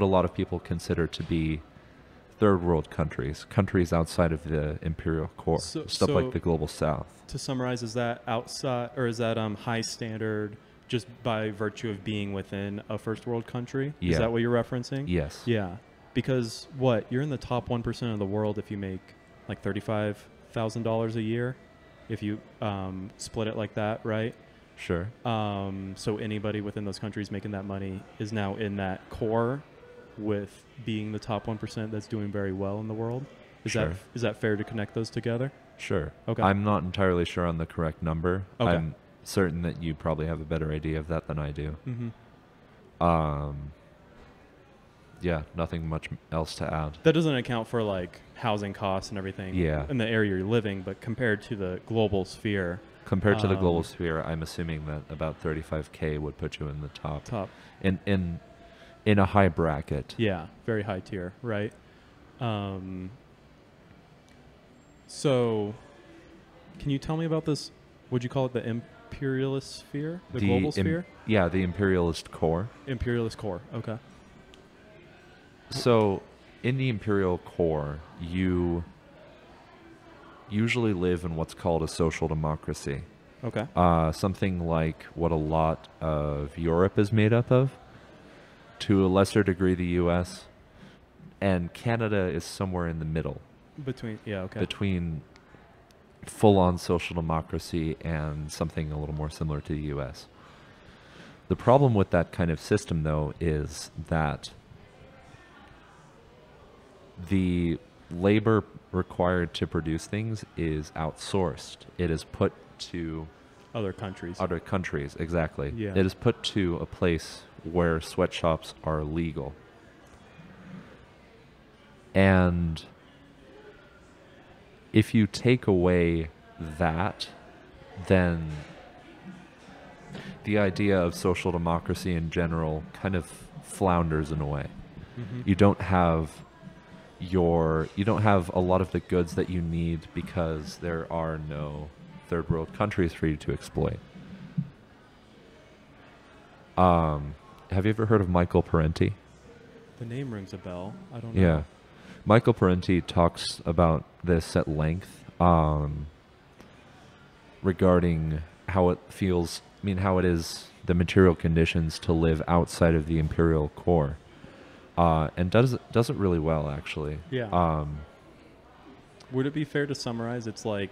lot of people consider to be third world countries, countries outside of the imperial core, stuff like the global south. To summarize, is that outside, or is that high standard just by virtue of being within a first world country? Yeah. Is that what you're referencing? Yes. Yeah. Because you're in the top 1% of the world if you make like $35,000 a year, if you split it like that, right? Sure. So anybody within those countries making that money is now in that core with being the top 1% that's doing very well in the world. Is that fair to connect those together? Sure. Okay. I'm not entirely sure on the correct number. Okay. I'm certain that you probably have a better idea of that than I do. Mm-hmm. Yeah, nothing much else to add. That doesn't account for like housing costs and everything in the area you're living, but compared to the global sphere. Compared to the global sphere, I'm assuming that about 35K would put you in the top. In a high bracket. Yeah, very high tier, right? So, can you tell me about this? Would you call it the imperialist sphere? The global sphere? Yeah, the imperialist core. Imperialist core, okay. So, in the imperial core, you usually live in what's called a social democracy. Okay. Something like what a lot of Europe is made up of, to a lesser degree the U.S., and Canada is somewhere in the middle. Between full-on social democracy and something a little more similar to the U.S. The problem with that kind of system, though, is that the labor required to produce things is outsourced. It is put to other countries. Other countries, exactly. Yeah. It is put to a place where sweatshops are legal. And if you take away that, then the idea of social democracy in general kind of flounders in a way. Mm-hmm. You don't have a lot of the goods that you need because there are no third world countries for you to exploit. Have you ever heard of Michael Parenti? The name rings a bell. I don't know. Yeah. Michael Parenti talks about this at length regarding how it feels, how it is the material conditions to live outside of the imperial core. And does it really well, actually. Yeah. Would it be fair to summarize it's like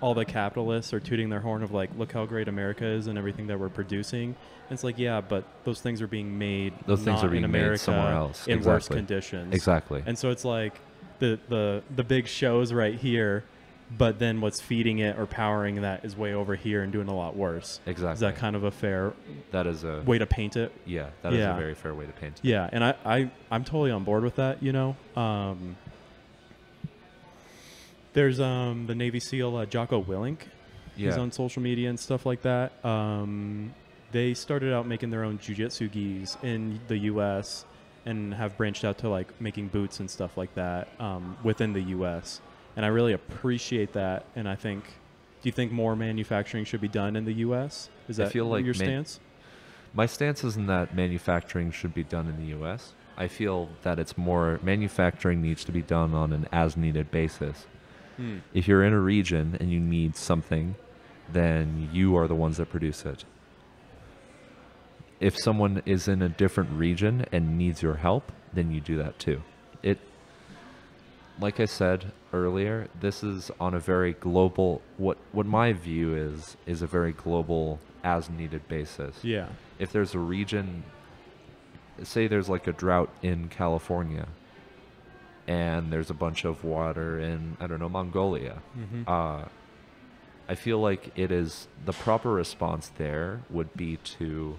all the capitalists are tooting their horn of like, look how great America is and everything that we're producing. And it's like, yeah, but those things are being made in America, made somewhere else. In worse conditions. Exactly. And so it's like the big shows right here, but then what's feeding it or powering that is way over here and doing a lot worse. Exactly. Is that kind of a fair way to paint it? Yeah, that is a very fair way to paint it. Yeah, and I'm totally on board with that, There's the Navy SEAL Jocko Willink. Yeah. He's on social media and stuff like that. They started out making their own jiu-jitsu gis in the U.S. and have branched out to like making boots and stuff like that within the U.S. And I really appreciate that. And I think, do you think more manufacturing should be done in the U.S.? Is that your stance? My stance isn't that manufacturing should be done in the U.S. I feel that it's more manufacturing needs to be done on an as-needed basis. If you're in a region and you need something, then you are the ones that produce it. If someone is in a different region and needs your help, then you do that too. Like I said earlier, this is on a very global, what my view is a very global as-needed basis. Yeah. If there's a region, say there's like a drought in California, and there's a bunch of water in, I don't know, Mongolia. Mm-hmm. I feel like it is the proper response there would be to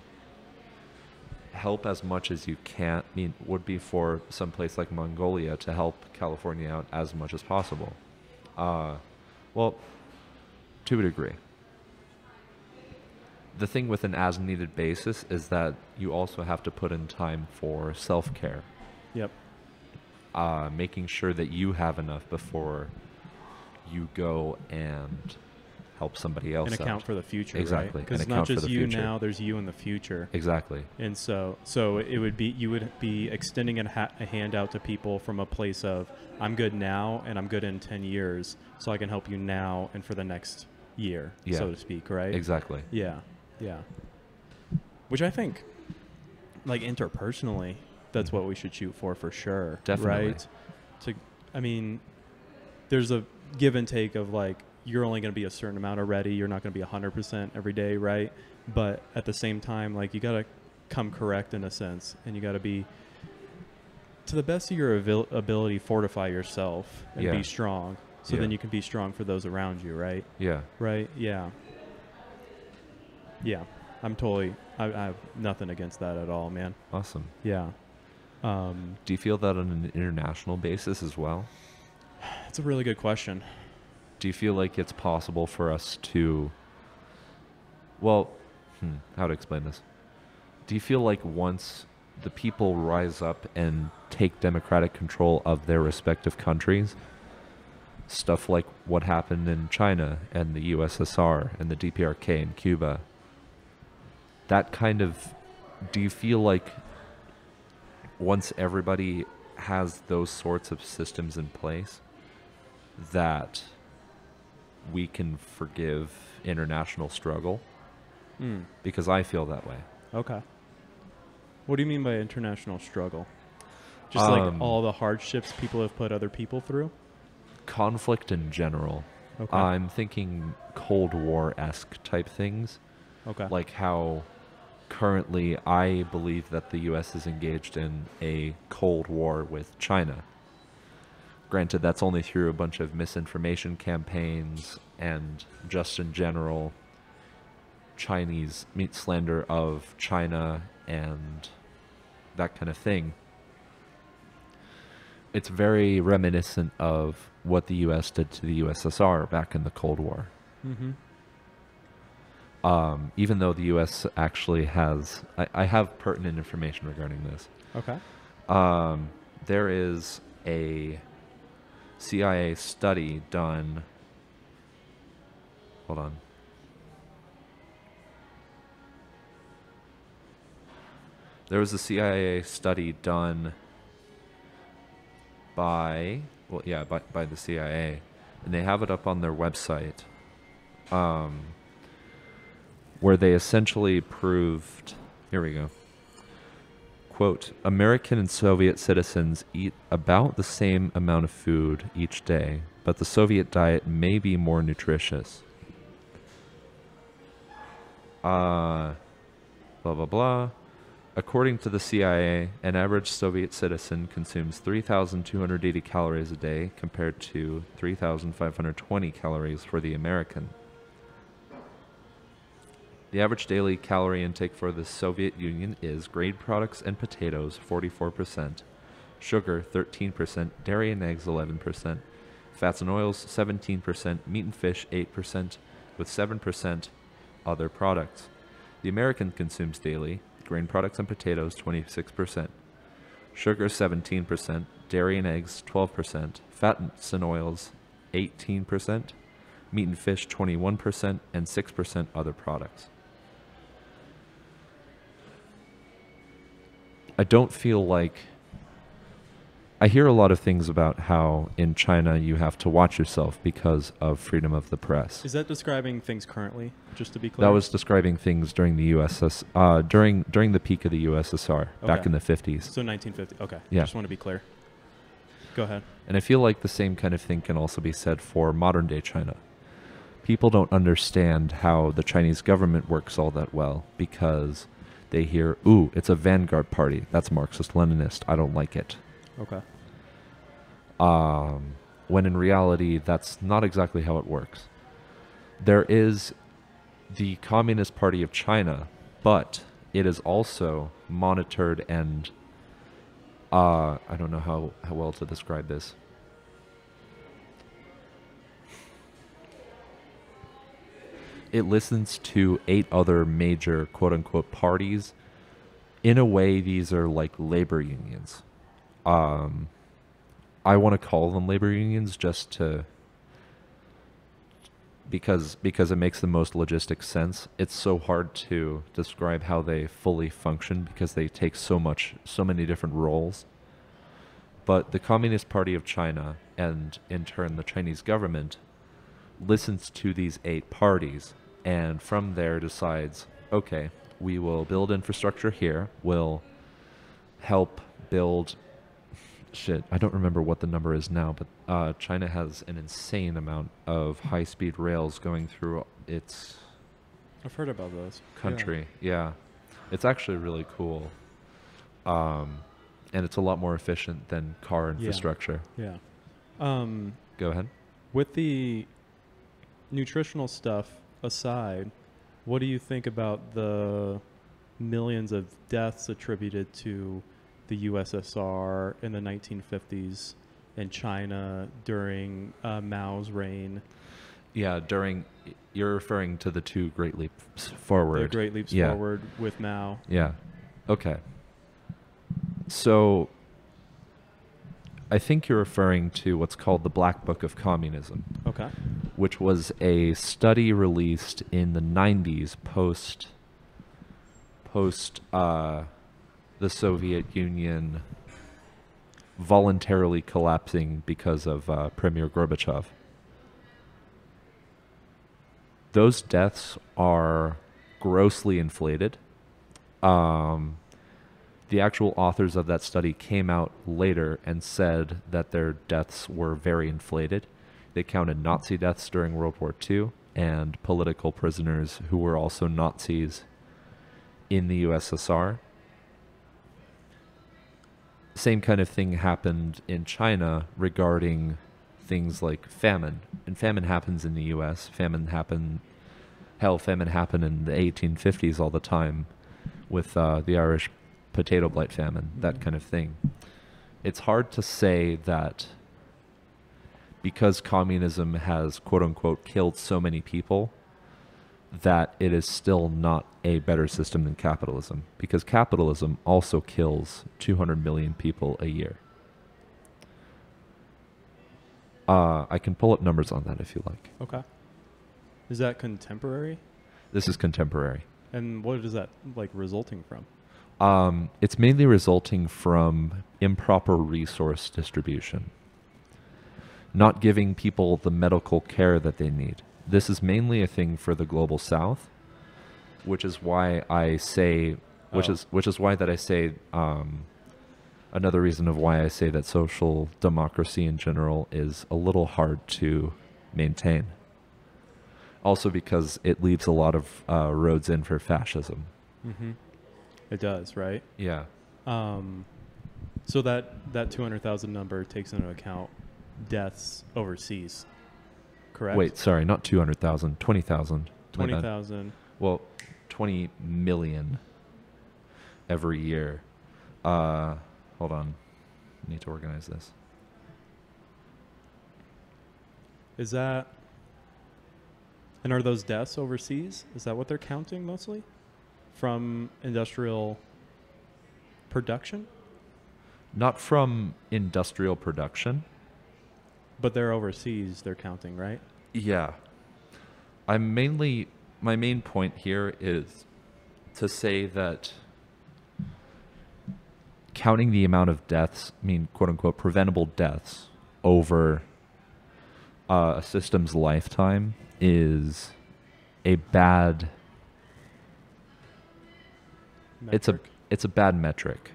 help as much as you can. Would be for some place like Mongolia to help California out as much as possible. Well, to a degree. The thing with an as-needed basis is that you also have to put in time for self-care. Yep. Making sure that you have enough before you go and help somebody else and account out. for the future, Exactly. right? Because And it's not account for just the you future. now, there's you in the future. Exactly. And so it would be, you would be extending a hand out to people from a place of, I'm good now and I'm good in 10 years, so I can help you now and for the next year, Yeah. so to speak, right? Exactly. Yeah, yeah. Which I think, like, interpersonally, that's what we should shoot for sure. Definitely. Right? I mean, there's a give and take of, like, you're only going to be a certain amount already. You're not going to be 100% every day, right? But at the same time, like, you got to come correct in a sense, and you got to be, to the best of your ability, fortify yourself and Yeah. be strong. So Yeah. then you can be strong for those around you, right? Yeah. Right? Yeah. Yeah. I have nothing against that at all, man. Awesome. Yeah. Do you feel that on an international basis as well? That's a really good question. Do you feel like it's possible for us to, well, how to explain this? Do you feel like once the people rise up and take democratic control of their respective countries, stuff like what happened in China and the USSR and the DPRK in Cuba, that kind of, do you feel like once everybody has those sorts of systems in place, that we can forgive international struggle? Because I feel that way. Okay. What do you mean by international struggle? Just like all the hardships people have put other people through? Conflict in general. Okay. I'm thinking Cold War-esque type things. Okay. Like how currently I believe that the U.S. is engaged in a Cold War with China. Granted, that's only through a bunch of misinformation campaigns and just in general Chinese slander of China and that kind of thing. It's very reminiscent of what the U.S. did to the USSR back in the Cold War. Mm-hmm. Even though the U.S. actually has... I have pertinent information regarding this. Okay. There is a CIA study done... Hold on. There was a CIA study done by the CIA, and they have it up on their website, where they essentially proved, here we go, quote, American and Soviet citizens eat about the same amount of food each day, but the Soviet diet may be more nutritious. Blah, blah, blah. According to the CIA, an average Soviet citizen consumes 3,280 calories a day compared to 3,520 calories for the American. The average daily calorie intake for the Soviet Union is grain products and potatoes 44%, sugar 13%, dairy and eggs 11%, fats and oils 17%, meat and fish 8%, with 7% other products. The American consumes daily grain products and potatoes 26%, sugar 17%, dairy and eggs 12%, fats and oils 18%, meat and fish 21%, and 6% other products. I don't feel like... I hear a lot of things about how in China you have to watch yourself because of freedom of the press. Is that describing things currently, just to be clear? That was describing things during the during the peak of the USSR, back Okay. in the 50s. So 1950. Okay. Yeah. Just want to be clear. Go ahead. And I feel like the same kind of thing can also be said for modern day China. People don't understand how the Chinese government works all that well because they hear, ooh, it's a vanguard party. That's Marxist-Leninist. I don't like it. Okay. When in reality, that's not exactly how it works. There is the Communist Party of China, but it is also monitored and I don't know how well to describe this. It listens to 8 other major quote-unquote parties. In a way, these are like labor unions. I want to call them labor unions just to because it makes the most logistic sense. It's so hard to describe how they fully function because they take so many different roles. But the Communist Party of China, and in turn the Chinese government, listens to these 8 parties, and from there decides, okay, we will build infrastructure here, we'll help build I don't remember what the number is now, but China has an insane amount of high-speed rails going through its I've heard about those. country. Yeah. It's actually really cool. And it's a lot more efficient than car infrastructure. Yeah. Go ahead. With the nutritional stuff aside, what do you think about the millions of deaths attributed to the USSR in the 1950s and China during Mao's reign? Yeah, you're referring to the 2 Great Leaps Forward. The Great Leaps Forward with Mao. Yeah. Okay. So I think you're referring to what's called the Black Book of Communism. Okay. Which was a study released in the 90s post the Soviet Union voluntarily collapsing because of Premier Gorbachev. Those deaths are grossly inflated. The actual authors of that study came out later and said that their deaths were very inflated. They counted Nazi deaths during World War II and political prisoners who were also Nazis in the USSR. Same kind of thing happened in China regarding things like famine. And famine happens in the US. Famine happened in the 1850s all the time with the Irish potato blight famine, that kind of thing. It's hard to say that because communism has, quote unquote, killed so many people, that it is still not a better system than capitalism, because capitalism also kills 200 million people a year. I can pull up numbers on that if you like. Okay. Is that contemporary? This is contemporary. And what is that resulting from? It's mainly resulting from improper resource distribution, not giving people the medical care that they need. This is mainly a thing for the global South, which is why I say, another reason of why I say that social democracy in general is a little hard to maintain. Also because it leaves a lot of roads in for fascism. Mm-hmm. It does, right? Yeah. So that 200,000 number takes into account deaths overseas, correct? Wait, sorry, not 200,000, 20,000. 20,000. Well, 20 million every year. Hold on. I need to organize this. Is that... And are those deaths overseas? Is that what they're counting mostly? From industrial production? Not from industrial production. But they're overseas, they're counting, right? Yeah. My main point here is to say that counting the amount of deaths, quote unquote, preventable deaths over a system's lifetime is a bad... Metric. It's a bad metric.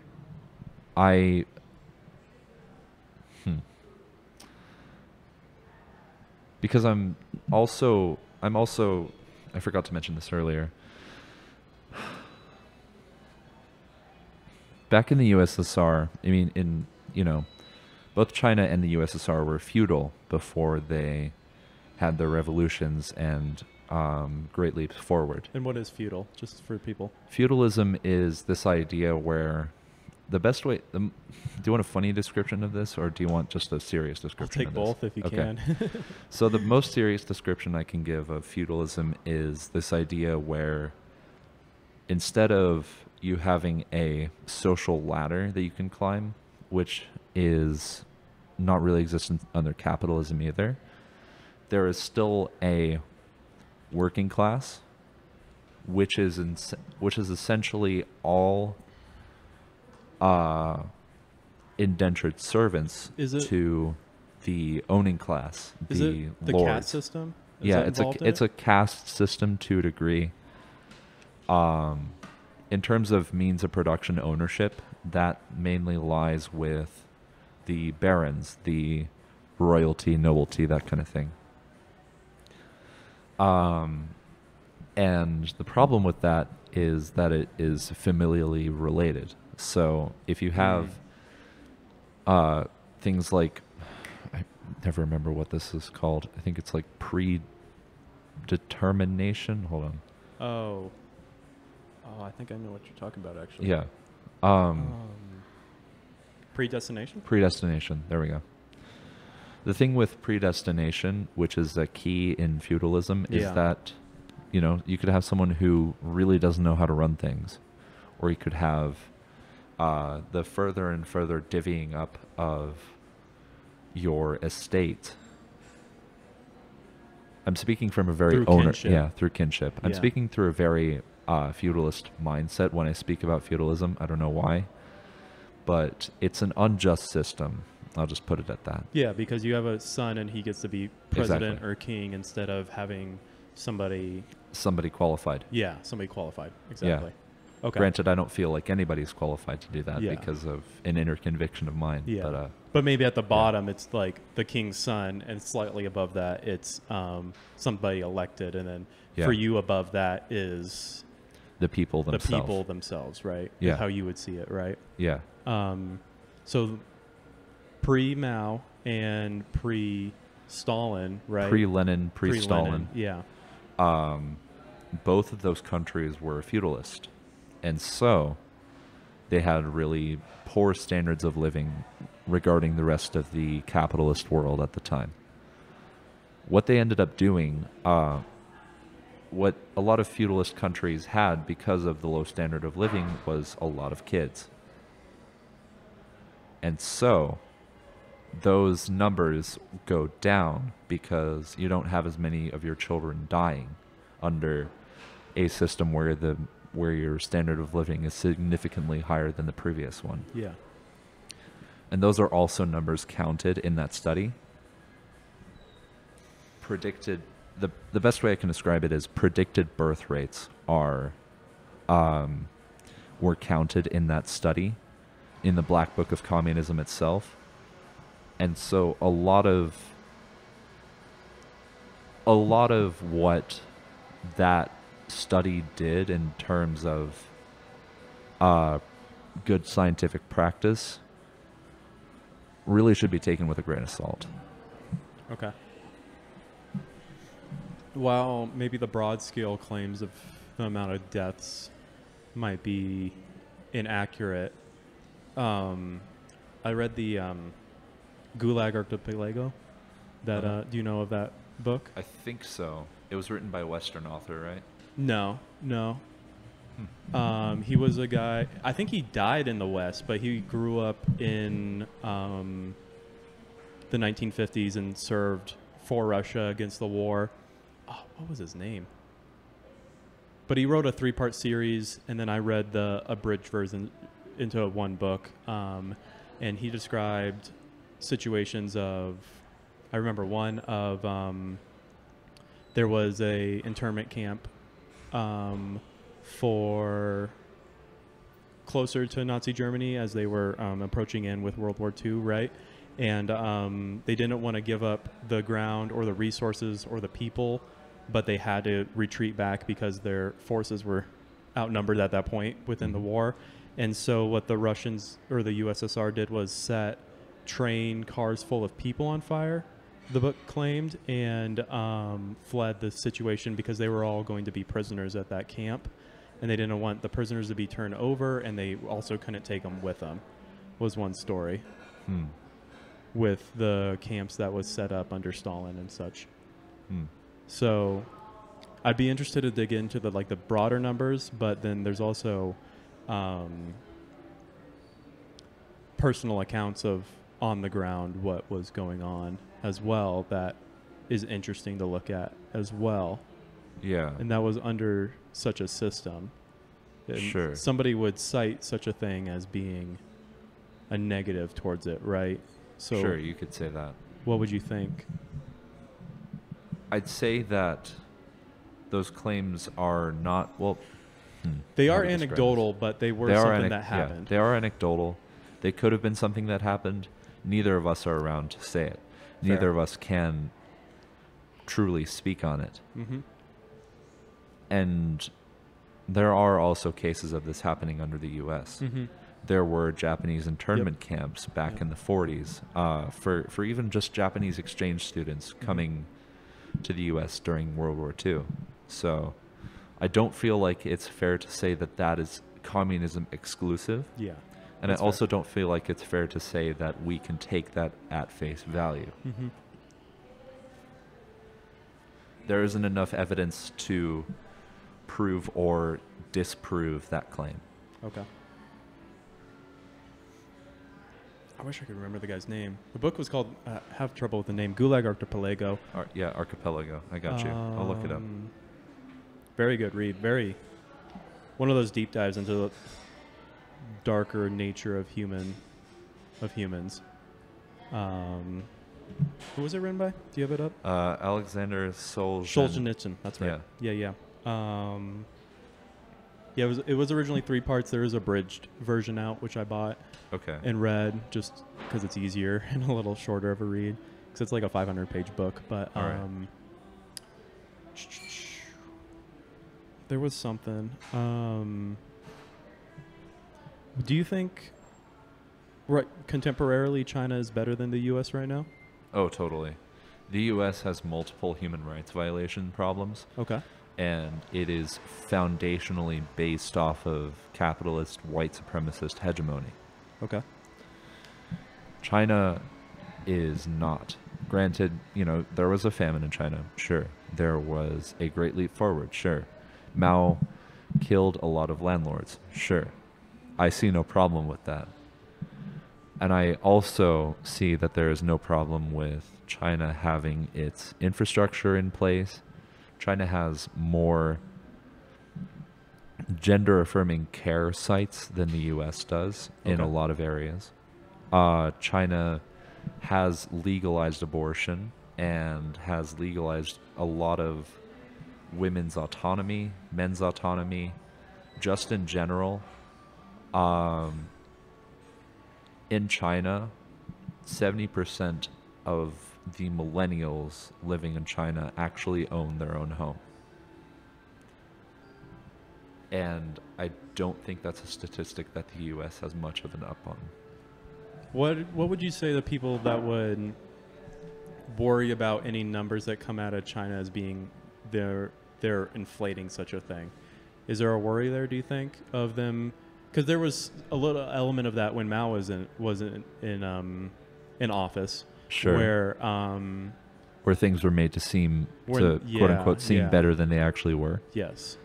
Because I'm also I forgot to mention this earlier. Back in the USSR, both China and the USSR were feudal before they had their revolutions and great leaps forward. And what is feudal, just for people? Feudalism is this idea where the best way... do you want a funny description of this, or do you want just a serious description of this? I'll take both if you can. So the most serious description I can give of feudalism is this idea where instead of you having a social ladder that you can climb, which is not really existent under capitalism either, there is still a working class, which is essentially all indentured servants Is it- to the owning class, Is the it the lords. caste system? Is Yeah, that involved in it's it? a caste system to a degree. In terms of means of production ownership, that mainly lies with the barons, the royalty, nobility, that kind of thing. And the problem with that is that it is familially related. So if you have things like, I never remember what this is called. I think it's like predetermination. Hold on. Oh, I think I know what you're talking about, actually. Yeah. Predestination? Predestination. There we go. The thing with predestination, which is a key in feudalism, is Yeah. that, you could have someone who really doesn't know how to run things, or you could have the further and further divvying up of your estate. I'm speaking from a very Through kinship. Yeah, through kinship. I'm Yeah. speaking through a very feudalist mindset when I speak about feudalism. I don't know why, but it's an unjust system. I'll just put it at that. Yeah, because you have a son and he gets to be president Exactly. or king instead of having somebody. Somebody qualified. Yeah, somebody qualified. Exactly. Okay. Granted, I don't feel like anybody's qualified to do that Yeah. because of an inner conviction of mine. Yeah. But But maybe at the bottom it's like the king's son, and slightly above that it's somebody elected, and then Yeah. for you above that is the people themselves. the people themselves, right? Yeah. Is how you would see it, right? Yeah. So pre-Mao and pre-Stalin, right? Pre-Lenin, pre-Stalin. Yeah. Both of those countries were feudalist. And so they had really poor standards of living regarding the rest of the capitalist world at the time. What they ended up doing, what a lot of feudalist countries had because of the low standard of living, was a lot of kids. And so those numbers go down because you don't have as many of your children dying under a system where your standard of living is significantly higher than the previous one. Yeah. And those are also numbers counted in that study. Predicted, the best way I can describe it is predicted birth rates were counted in that study in the Black Book of Communism itself. And so a lot of what that study did in terms of good scientific practice really should be taken with a grain of salt. Okay. While maybe the broad scale claims of the amount of deaths might be inaccurate, I read the Gulag Archipelago. Do you know of that book? I think so. It was written by a Western author, right? No. He was a guy, I think he died in the West, but he grew up in the 1950s and served for Russia against the war. Oh, what was his name? But he wrote a 3-part series, and then I read the abridged version into one book. And he described situations of, I remember one of, there was a internment camp for closer to Nazi Germany as they were approaching in with World War II, right? And they didn't want to give up the ground or the resources or the people, but they had to retreat back because their forces were outnumbered at that point within the war. And so what the Russians or the USSR did was set train cars full of people on fire, the book claimed, and fled the situation because they were all going to be prisoners at that camp. And they didn't want the prisoners to be turned over, and they also couldn't take them with them, was one story. With the camps that was set up under Stalin and such. So I'd be interested to dig into the broader numbers, but then there's also personal accounts of on the ground what was going on as well that is interesting to look at as well. Yeah. and that was under such a system. And Sure. somebody would cite such a thing as being a negative towards it, right? So Sure, you could say that. what would you think? I'd say that those claims are not, well, They how are to describe this? anecdotal, but they were They are something that yeah, happened. they are anecdotal. They could have been something that happened. Neither of us are around to say it. Fair. Neither of us can truly speak on it. Mm-hmm. And there are also cases of this happening under the U.S. Mm-hmm. There were Japanese internment camps back in the 40s for even just Japanese exchange students coming to the U.S. during World War II. So I don't feel like it's fair to say that that is communism exclusive. Yeah. And I also don't feel like it's fair to say that we can take that at face value. Mm-hmm. There isn't enough evidence to prove or disprove that claim. Okay. I wish I could remember the guy's name. The book was called, have trouble with the name, Gulag Archipelago. Yeah, Archipelago. I got you. I'll look it up. Very good read. One of those deep dives into the darker nature of humans. Who was it written by? Do you have it up? Alexander Solzhenitsyn. That's right. Yeah. It was originally 3 parts. There is a abridged version out, which I bought and read just because it's easier and a little shorter of a read. Because it's like a 500-page book. But there was something. Do you think contemporarily China is better than the U.S. right now? Oh, totally. The U.S. has multiple human rights violation problems. Okay. And it is foundationally based off of capitalist, white supremacist hegemony. Okay. China is not. Granted, there was a famine in China, sure. There was a great leap forward, sure. Mao killed a lot of landlords, sure. I see no problem with that. And I also see that there is no problem with China having its infrastructure in place. China has more gender-affirming care sites than the U.S. does in a lot of areas. China has legalized abortion and has legalized a lot of women's autonomy, men's autonomy, just in general. In China, 70% of the millennials living in China actually own their own home. And I don't think that's a statistic that the U.S. has much of an up on. What would you say the people that would worry about any numbers that come out of China as being they're inflating such a thing? Is there a worry there, do you think, of them? Because there was a little element of that when Mao was in office. Sure. Where things were made to seem, quote unquote, seem better than they actually were. Yes.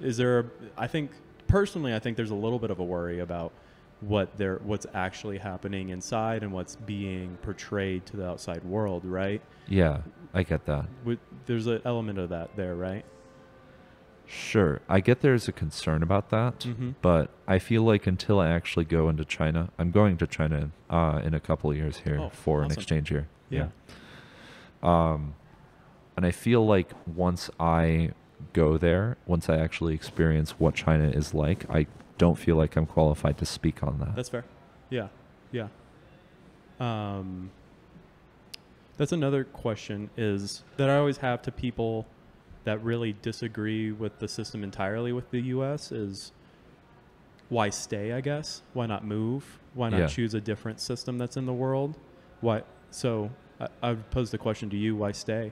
Is there? I think there's a little bit of a worry about what's actually happening inside and what's being portrayed to the outside world, right? Yeah, I get that. There's an element of that there, right? Sure. I get there's a concern about that, but I feel like until I actually go into China, I'm going to China in a couple of years here for an exchange year. Yeah. And I feel like once I go there, once I actually experience what China is like, I don't feel like I'm qualified to speak on that. That's fair. Yeah. That's another question is that I always have to people that really disagree with the system entirely with the U.S. is why stay, I guess? Why not move? Why not choose a different system that's in the world? Why? So I would pose the question to you, why stay?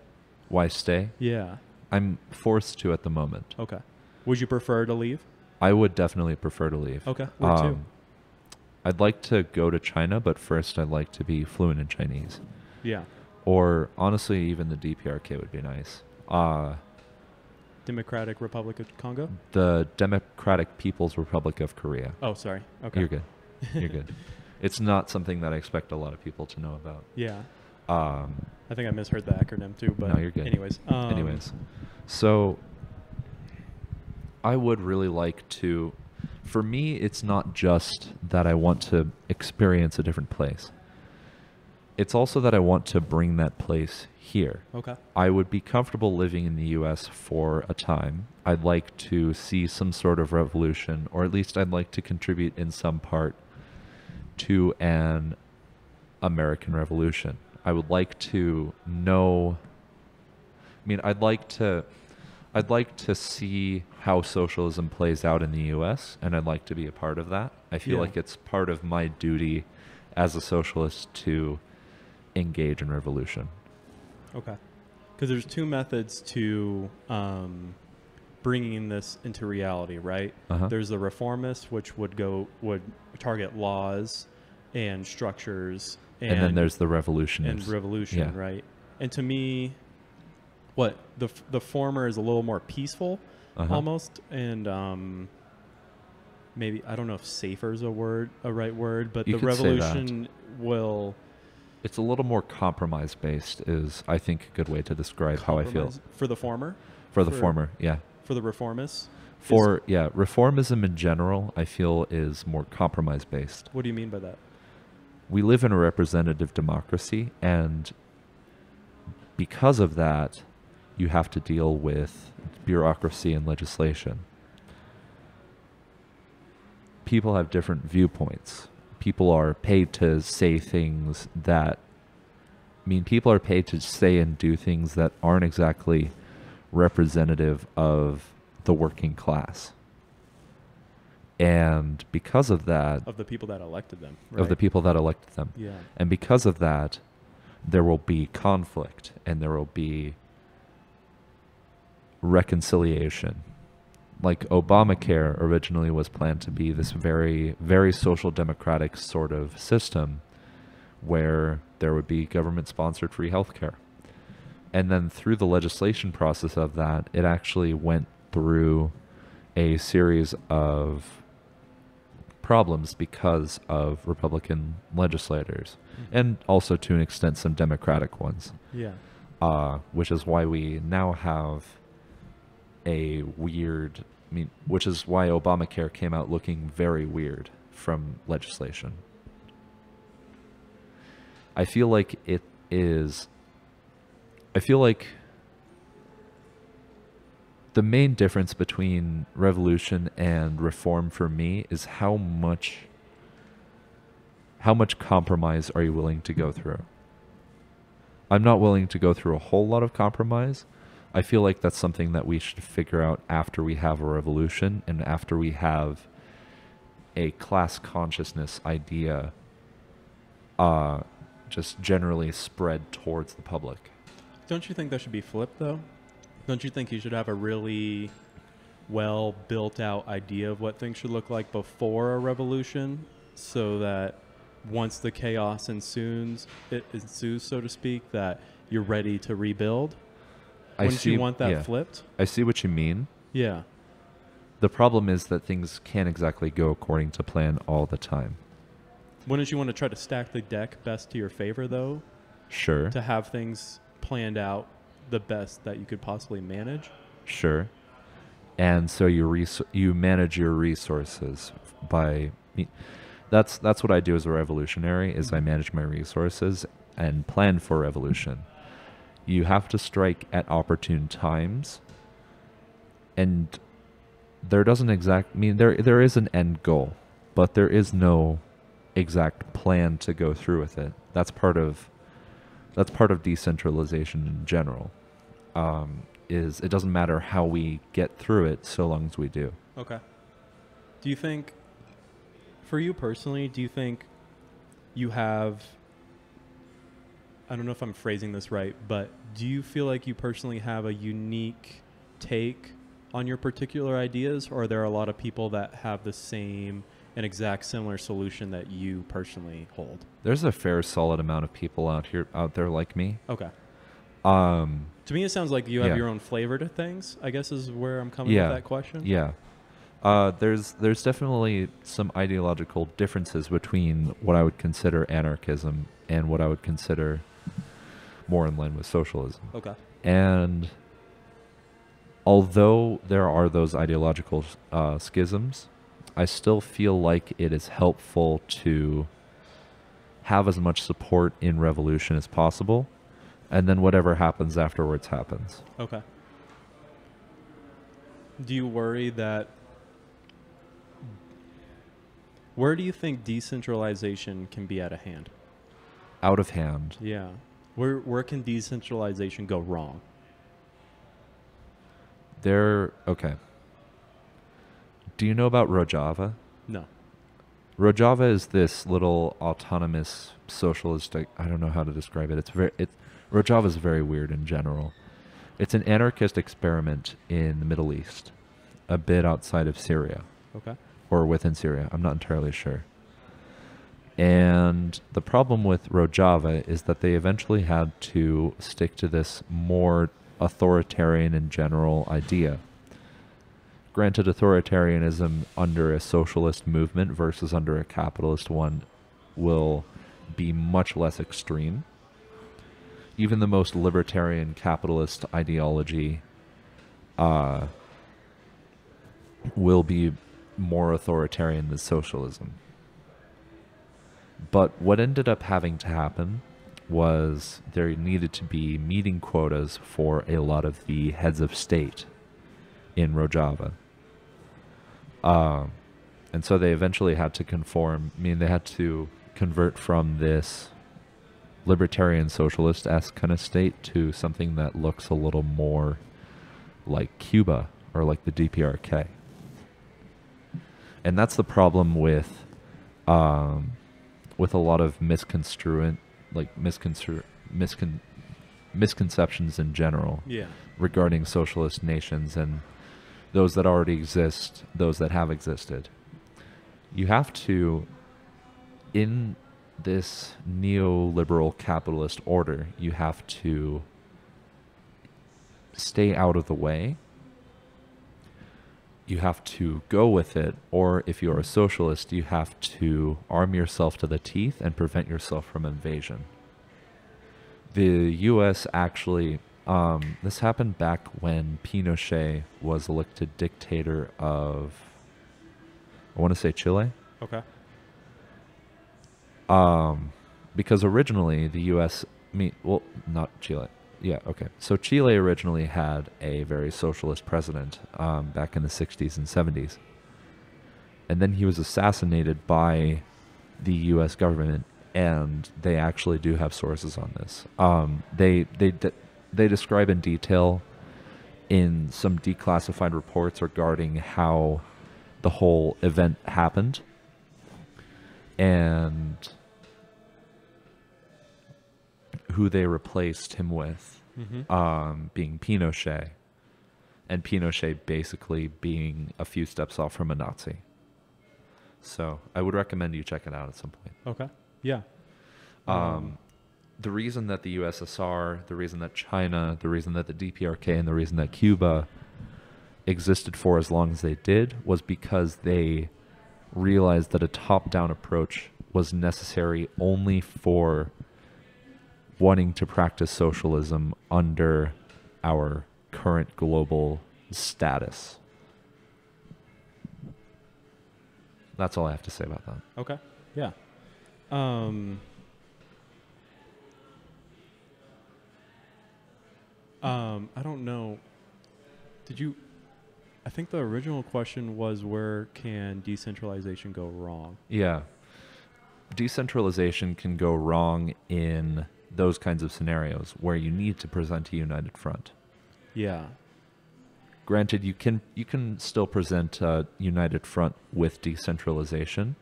Why stay? Yeah. I'm forced to at the moment. Okay. Would you prefer to leave? I would definitely prefer to leave. Okay. Where to? I'd like to go to China, but first I'd like to be fluent in Chinese. Yeah. Or honestly, even the DPRK would be nice. Democratic Republic of Congo? The Democratic People's Republic of Korea. Oh, sorry. Okay. You're good. You're good. It's not something that I expect a lot of people to know about. Yeah. I think I misheard the acronym too, but no, you're good. anyways. So I would really like to, for me, it's not just that I want to experience a different place. It's also that I want to bring that place here. Okay. I would be comfortable living in the US for a time. I'd like to see some sort of revolution, or at least I'd like to contribute in some part to an American revolution. I would like to know, I mean, I'd like to see how socialism plays out in the US, and I'd like to be a part of that. I feel like it's part of my duty as a socialist to engage in revolution. Okay. Because there's two methods to bringing this into reality, right? There's the reformist, which would target laws and structures, and then there's the revolutionists. And revolution, right? And to me, what the former is a little more peaceful, almost, and maybe, I don't know if safer is a right word, but the revolution will. It's a little more compromise based is, I think, a good way to describe how I feel. For the former? For the former, yeah. For the reformists? Reformism in general, I feel, is more compromise based. What do you mean by that? We live in a representative democracy, and because of that, you have to deal with bureaucracy and legislation. People have different viewpoints. People are paid to say things that, people are paid to say and do things that aren't exactly representative of the working class. And because of that... Of the people that elected them. Right? Of the people that elected them. Yeah. And because of that, there will be conflict and there will be reconciliation. Like Obamacare originally was planned to be this very, very social democratic sort of system where there would be government-sponsored free healthcare. And then through the legislation process of that, it actually went through a series of problems because of Republican legislators, and also to an extent some Democratic ones. Yeah. Which is why we now have a weird... which is why Obamacare came out looking very weird from legislation. I feel like it is... I feel like the main difference between revolution and reform for me is how much compromise are you willing to go through. I'm not willing to go through a whole lot of compromise. I feel like that's something that we should figure out after we have a revolution and after we have a class consciousness idea just generally spread towards the public. Don't you think that should be flipped, though? Don't you think you should have a really well built out idea of what things should look like before a revolution, so that once the chaos ensues, so to speak, that you're ready to rebuild? Wouldn't you want that flipped? I see what you mean. Yeah. The problem is that things can't exactly go according to plan all the time. Wouldn't you want to try to stack the deck best to your favor, though? Sure. To have things planned out the best that you could possibly manage? Sure. And so you manage your resources by... That's what I do as a revolutionary, is I manage my resources and plan for revolution. You have to strike at opportune times, and there doesn't there is an end goal, but there is no exact plan to go through with it. That's part of decentralization in general. Is it doesn't matter how we get through it so long as we do. Okay. Do you think, for you personally, do you think you have... I don't know if I'm phrasing this right, but do you feel like you personally have a unique take on your particular ideas, or are there a lot of people that have the same and exact similar solution that you personally hold? There's a fair solid amount of people out there like me. Okay. To me, it sounds like you have your own flavor to things, I guess, is where I'm coming with that question. Yeah. There's definitely some ideological differences between what I would consider anarchism and what I would consider more in line with socialism. Okay. And although there are those ideological schisms, I still feel like it is helpful to have as much support in revolution as possible, and then whatever happens afterwards happens. Okay. Do you worry that... Where do you think decentralization can be out of hand? Out of hand. Yeah. Where can decentralization go wrong? Okay. Do you know about Rojava? No. Rojava is this little autonomous socialistic. I don't know how to describe it. Rojava is very weird in general. It's an anarchist experiment in the Middle East, a bit outside of Syria, Okay. or within Syria. I'm not entirely sure. And the problem with Rojava is that they eventually had to stick to this more authoritarian in general idea. Granted, authoritarianism under a socialist movement versus under a capitalist one will be much less extreme. Even the most libertarian capitalist ideology will be more authoritarian than socialism. But what ended up having to happen was there needed to be meeting quotas for a lot of the heads of state in Rojava. And so they eventually had to conform. I mean, they had to convert from this libertarian socialist-esque kind of state to something that looks a little more like Cuba or like the DPRK. And that's the problem with a lot of misconceptions in general regarding socialist nations and those that already exist, those that have existed. You have to, in this neoliberal capitalist order, you have to stay out of the way. You have to go with it, or if you're a socialist, you have to arm yourself to the teeth and prevent yourself from invasion. The U.S. actually, this happened back when Pinochet was elected dictator of, I want to say Chile. Okay. Because originally the U.S., not Chile. Yeah, okay. So Chile originally had a very socialist president back in the 60s and 70s. And then he was assassinated by the U.S. government, and they actually do have sources on this. They describe in detail in some declassified reports regarding how the whole event happened. And who they replaced him with, being Pinochet, and Pinochet basically being a few steps off from a Nazi. So I would recommend you check it out at some point. Okay. Yeah. The reason that the USSR, the reason that China, the reason that the DPRK, and the reason that Cuba existed for as long as they did was because they realized that a top-down approach was necessary only for wanting to practice socialism under our current global status. That's all I have to say about that. Okay. Yeah. I don't know. I think the original question was, where can decentralization go wrong? Yeah. Decentralization can go wrong in those kinds of scenarios where you need to present a united front. Yeah. Granted, you can still present a united front with decentralization,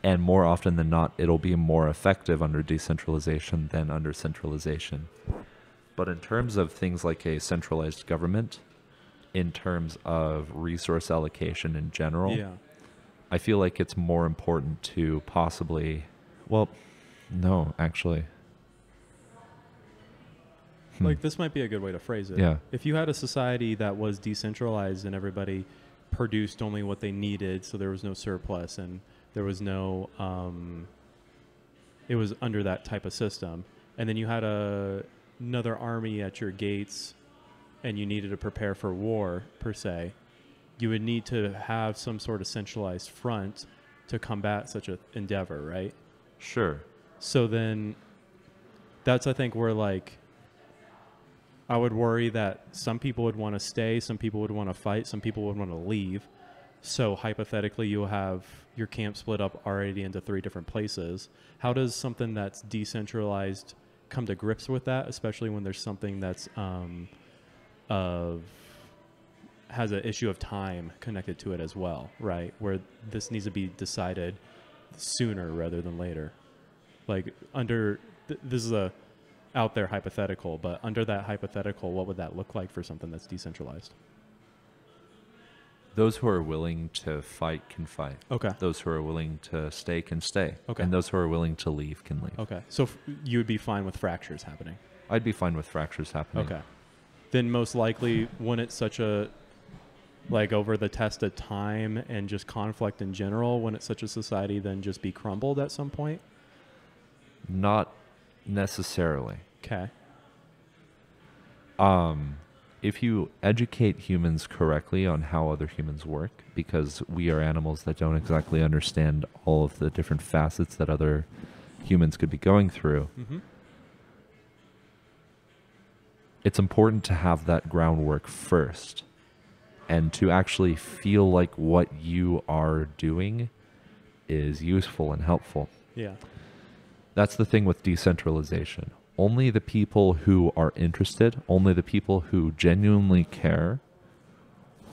and more often than not, it'll be more effective under decentralization than under centralization. But in terms of things like a centralized government, in terms of resource allocation in general, I feel like it's more important to possibly, well, no, actually. Like, this might be a good way to phrase it. Yeah. If you had a society that was decentralized and everybody produced only what they needed, so there was no surplus and there was no, it was under that type of system, and then you had another army at your gates and you needed to prepare for war, per se, you would need to have some sort of centralized front to combat such an endeavor, right? Sure. So then that's, I think, where, like, I would worry that some people would want to stay, some people would want to fight, some people would want to leave. So hypothetically, you'll have your camp split up already into 3 different places. How does something that's decentralized come to grips with that, especially when there's something that's has an issue of time connected to it as well, right? Where this needs to be decided sooner rather than later. Like, under this is a out there hypothetical, but under that hypothetical, what would that look like for something that's decentralized? Those who are willing to fight can fight. Okay. Those who are willing to stay can stay. Okay. And those who are willing to leave can leave. Okay. So you would be fine with fractures happening? I'd be fine with fractures happening. Okay. Then most likely, when it's such a, like, over the test of time and just conflict in general, when it's such a society, then just be crumbled at some point? Not necessarily. Okay. If you educate humans correctly on how other humans work, because we are animals that don't exactly understand all of the different facets that other humans could be going through, Mm-hmm. it's important to have that groundwork first and to actually feel like what you are doing is useful and helpful. Yeah. That's the thing with decentralization. Only the people who are interested, only the people who genuinely care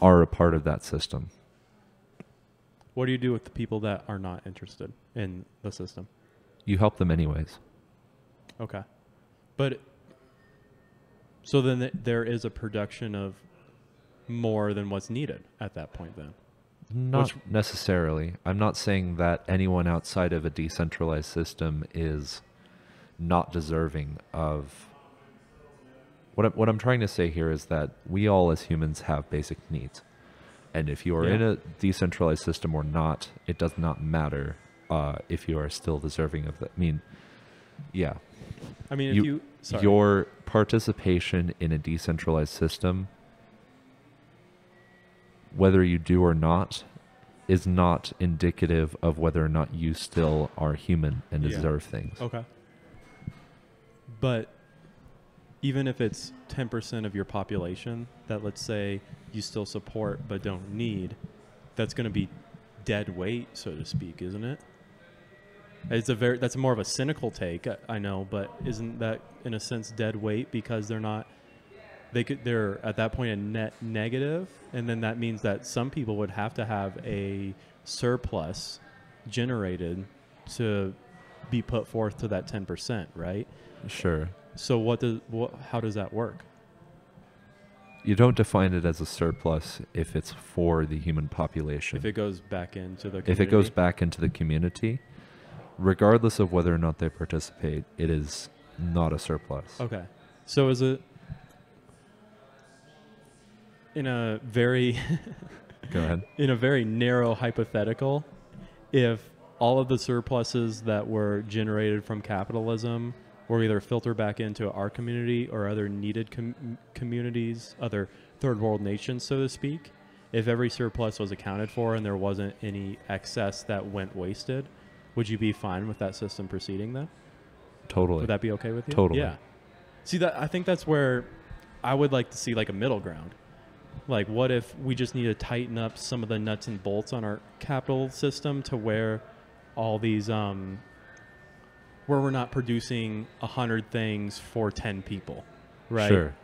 are a part of that system. What do you do with the people that are not interested in the system? You help them anyways. Okay. But so then there is a production of more than what's needed at that point then? Not necessarily. I'm not saying that anyone outside of a decentralized system is not deserving of... What I'm trying to say here is that we all as humans have basic needs. And if you are in a decentralized system or not, it does not matter if you are still deserving of that. I mean, yeah. I mean, if you... Sorry. Your participation in a decentralized system, whether you do or not, is not indicative of whether or not you still are human and deserve things. Okay. But even if it's 10% of your population that, let's say, you still support but don't need, that's going to be dead weight, so to speak, isn't it? That's more of a cynical take, I know, but isn't that in a sense dead weight because they're at that point a net negative, and then that means that some people would have to have a surplus generated to be put forth to that 10%, right? Sure. So how does that work? You don't define it as a surplus if it's for the human population. If it goes back into the community? If it goes back into the community, regardless of whether or not they participate, it is not a surplus. Okay. So is it in a very Go ahead. in a very narrow hypothetical, if all of the surpluses that were generated from capitalism were either filtered back into our community or other needed communities, other third world nations, so to speak, if every surplus was accounted for and there wasn't any excess that went wasted, would you be fine with that system proceeding then? Totally. Would that be okay with you? Totally. Yeah. See, I think that's where I would like to see like a middle ground. Like, what if we just need to tighten up some of the nuts and bolts on our capital system to where all these, where we're not producing 100 things for 10 people, right? Sure.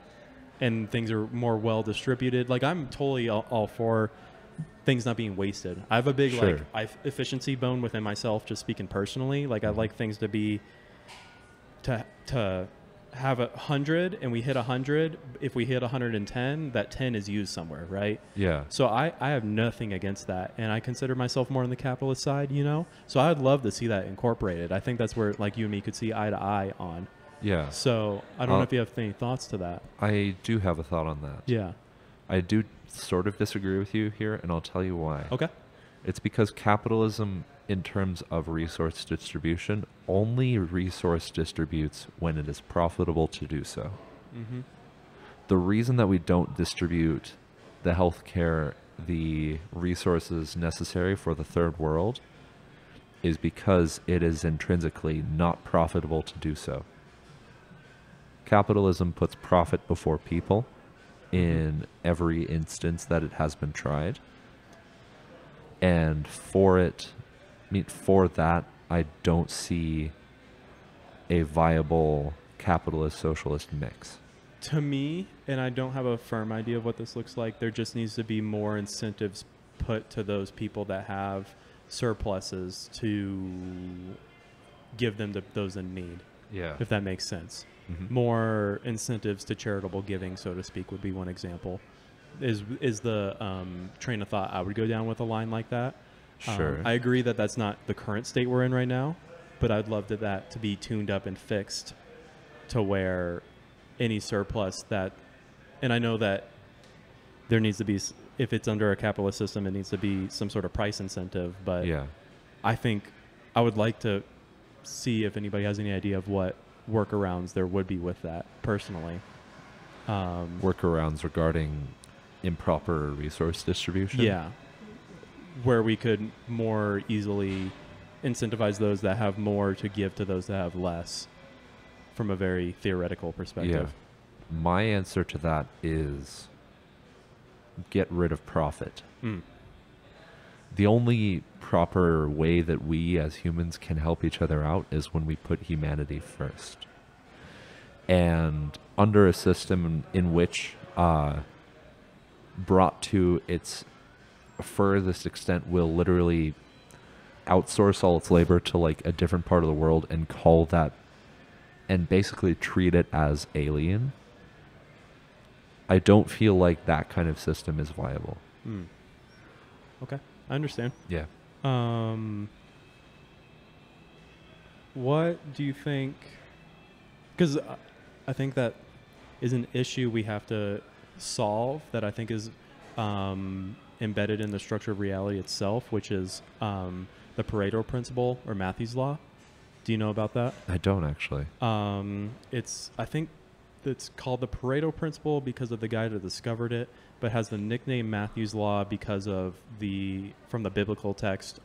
And things are more well distributed. Like, I'm totally all for things not being wasted. I have a big efficiency bone within myself, just speaking personally. Like, I like things to be to have 100 and we hit 100. If we hit 110, that 10 is used somewhere, right? Yeah. So I have nothing against that, and I consider myself more on the capitalist side, you know? So I'd love to see that incorporated. I think that's where, like, you and me could see eye to eye on. Yeah. So I don't know if you have any thoughts to that. I do have a thought on that. Yeah. I do sort of disagree with you here, and I'll tell you why. Okay. It's because capitalism, in terms of resource distribution, only resource distributes when it is profitable to do so. Mm-hmm. the reason that we don't distribute the healthcare, the resources necessary for the third world, is because it is intrinsically not profitable to do so. Capitalism puts profit before people in every instance that it has been tried. And for that, I don't see a viable capitalist socialist mix. To me, and I don't have a firm idea of what this looks like, there just needs to be more incentives put to those people that have surpluses to give them to those in need. Yeah. If that makes sense. Mm-hmm. More incentives to charitable giving, so to speak, would be one example. Is the train of thought I would go down with a line like that. Sure. I agree that that's not the current state we're in right now, but I'd love that to be tuned up and fixed to where any surplus that, and I know that there needs to be, if it's under a capitalist system, it needs to be some sort of price incentive, but Yeah. I think I would like to see if anybody has any idea of what workarounds there would be with that personally. Workarounds regarding improper resource distribution. Yeah. Where we could more easily incentivize those that have more to give to those that have less from a very theoretical perspective. Yeah. My answer to that is get rid of profit. The only proper way that we as humans can help each other out is when we put humanity first. And under a system in which, brought to its furthest extent, will literally outsource all its labor to like a different part of the world and call that, and basically treat it as alien, I don't feel like that kind of system is viable. Okay, I understand. Yeah. What do you think? Because I think that is an issue we have to solve that I think is embedded in the structure of reality itself, which is the Pareto principle or Matthew's law. Do you know about that? I don't actually. I think it's called the Pareto principle because of the guy that discovered it, but has the nickname Matthew's law because of from the biblical text,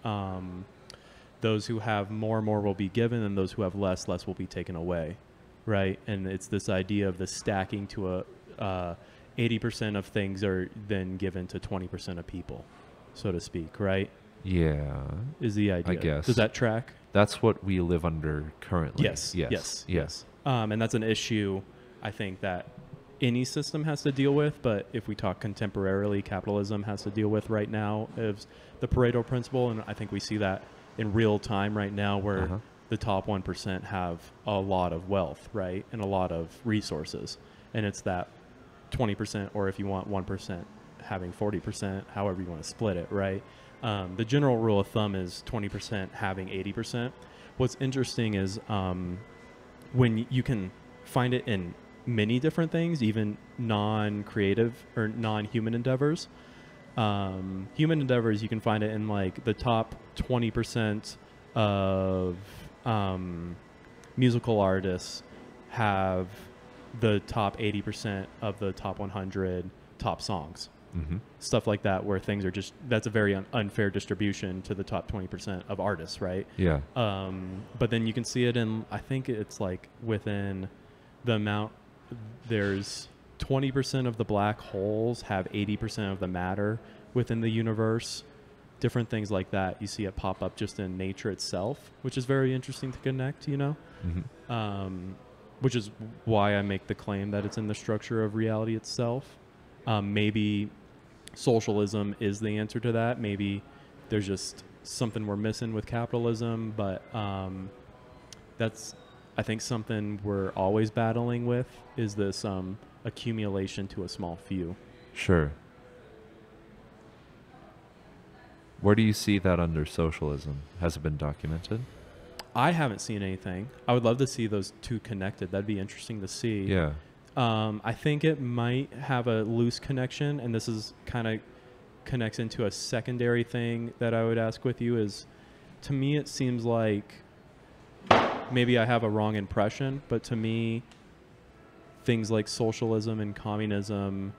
those who have more will be given, and those who have less will be taken away, right? And it's this idea of the stacking to 80% of things are then given to 20% of people, so to speak, right? Yeah. Is the idea. I guess. Does that track? That's what we live under currently. Yes. And that's an issue I think that any system has to deal with, but if we talk contemporarily, capitalism has to deal with right now is the Pareto principle, and I think we see that in real time right now where the top 1% have a lot of wealth, right, and a lot of resources, and it's that 20%, or if you want 1% having 40%, however you want to split it, right? The general rule of thumb is 20% having 80%. What's interesting is when you can find it in many different things, even non-creative or non-human endeavors. Human endeavors, you can find it in like the top 20% of musical artists have the top 80% of the top 100 top songs. Stuff like that, where things are just, that's a very unfair distribution to the top 20% of artists, right? Yeah. But then you can see it in, I think it's like within the amount, there's 20% of the black holes have 80% of the matter within the universe. Different things like that. You see it pop up just in nature itself, which is very interesting to connect, you know? Which is why I make the claim that it's in the structure of reality itself. Maybe socialism is the answer to that. Maybe there's just something we're missing with capitalism, but that's, I think, something we're always battling with is this accumulation to a small few. Sure. Where do you see that under socialism? Has it been documented? I haven't seen anything. I would love to see those two connected. That'd be interesting to see. Yeah. I think it might have a loose connection, and this is kind of connects into a secondary thing that I would ask with you is, to me, it seems like maybe I have a wrong impression, but to me, things like socialism and communism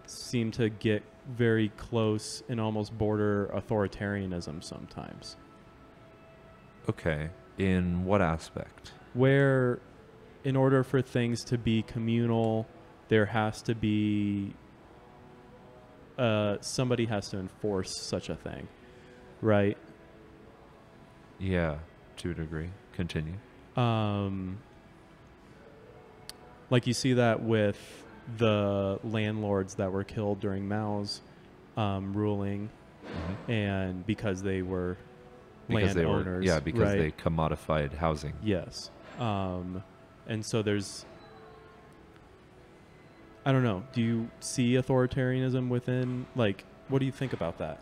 seem to get very close and almost border authoritarianism sometimes. Okay. In what aspect? Where, in order for things to be communal, there has to be somebody has to enforce such a thing, right? Yeah, to a degree. Continue. Like you see that with the landlords that were killed during Mao's ruling, and because they were landowners. Because right? they commodified housing. Yes. And so there's, I don't know, do you see authoritarianism within, like, what do you think about that?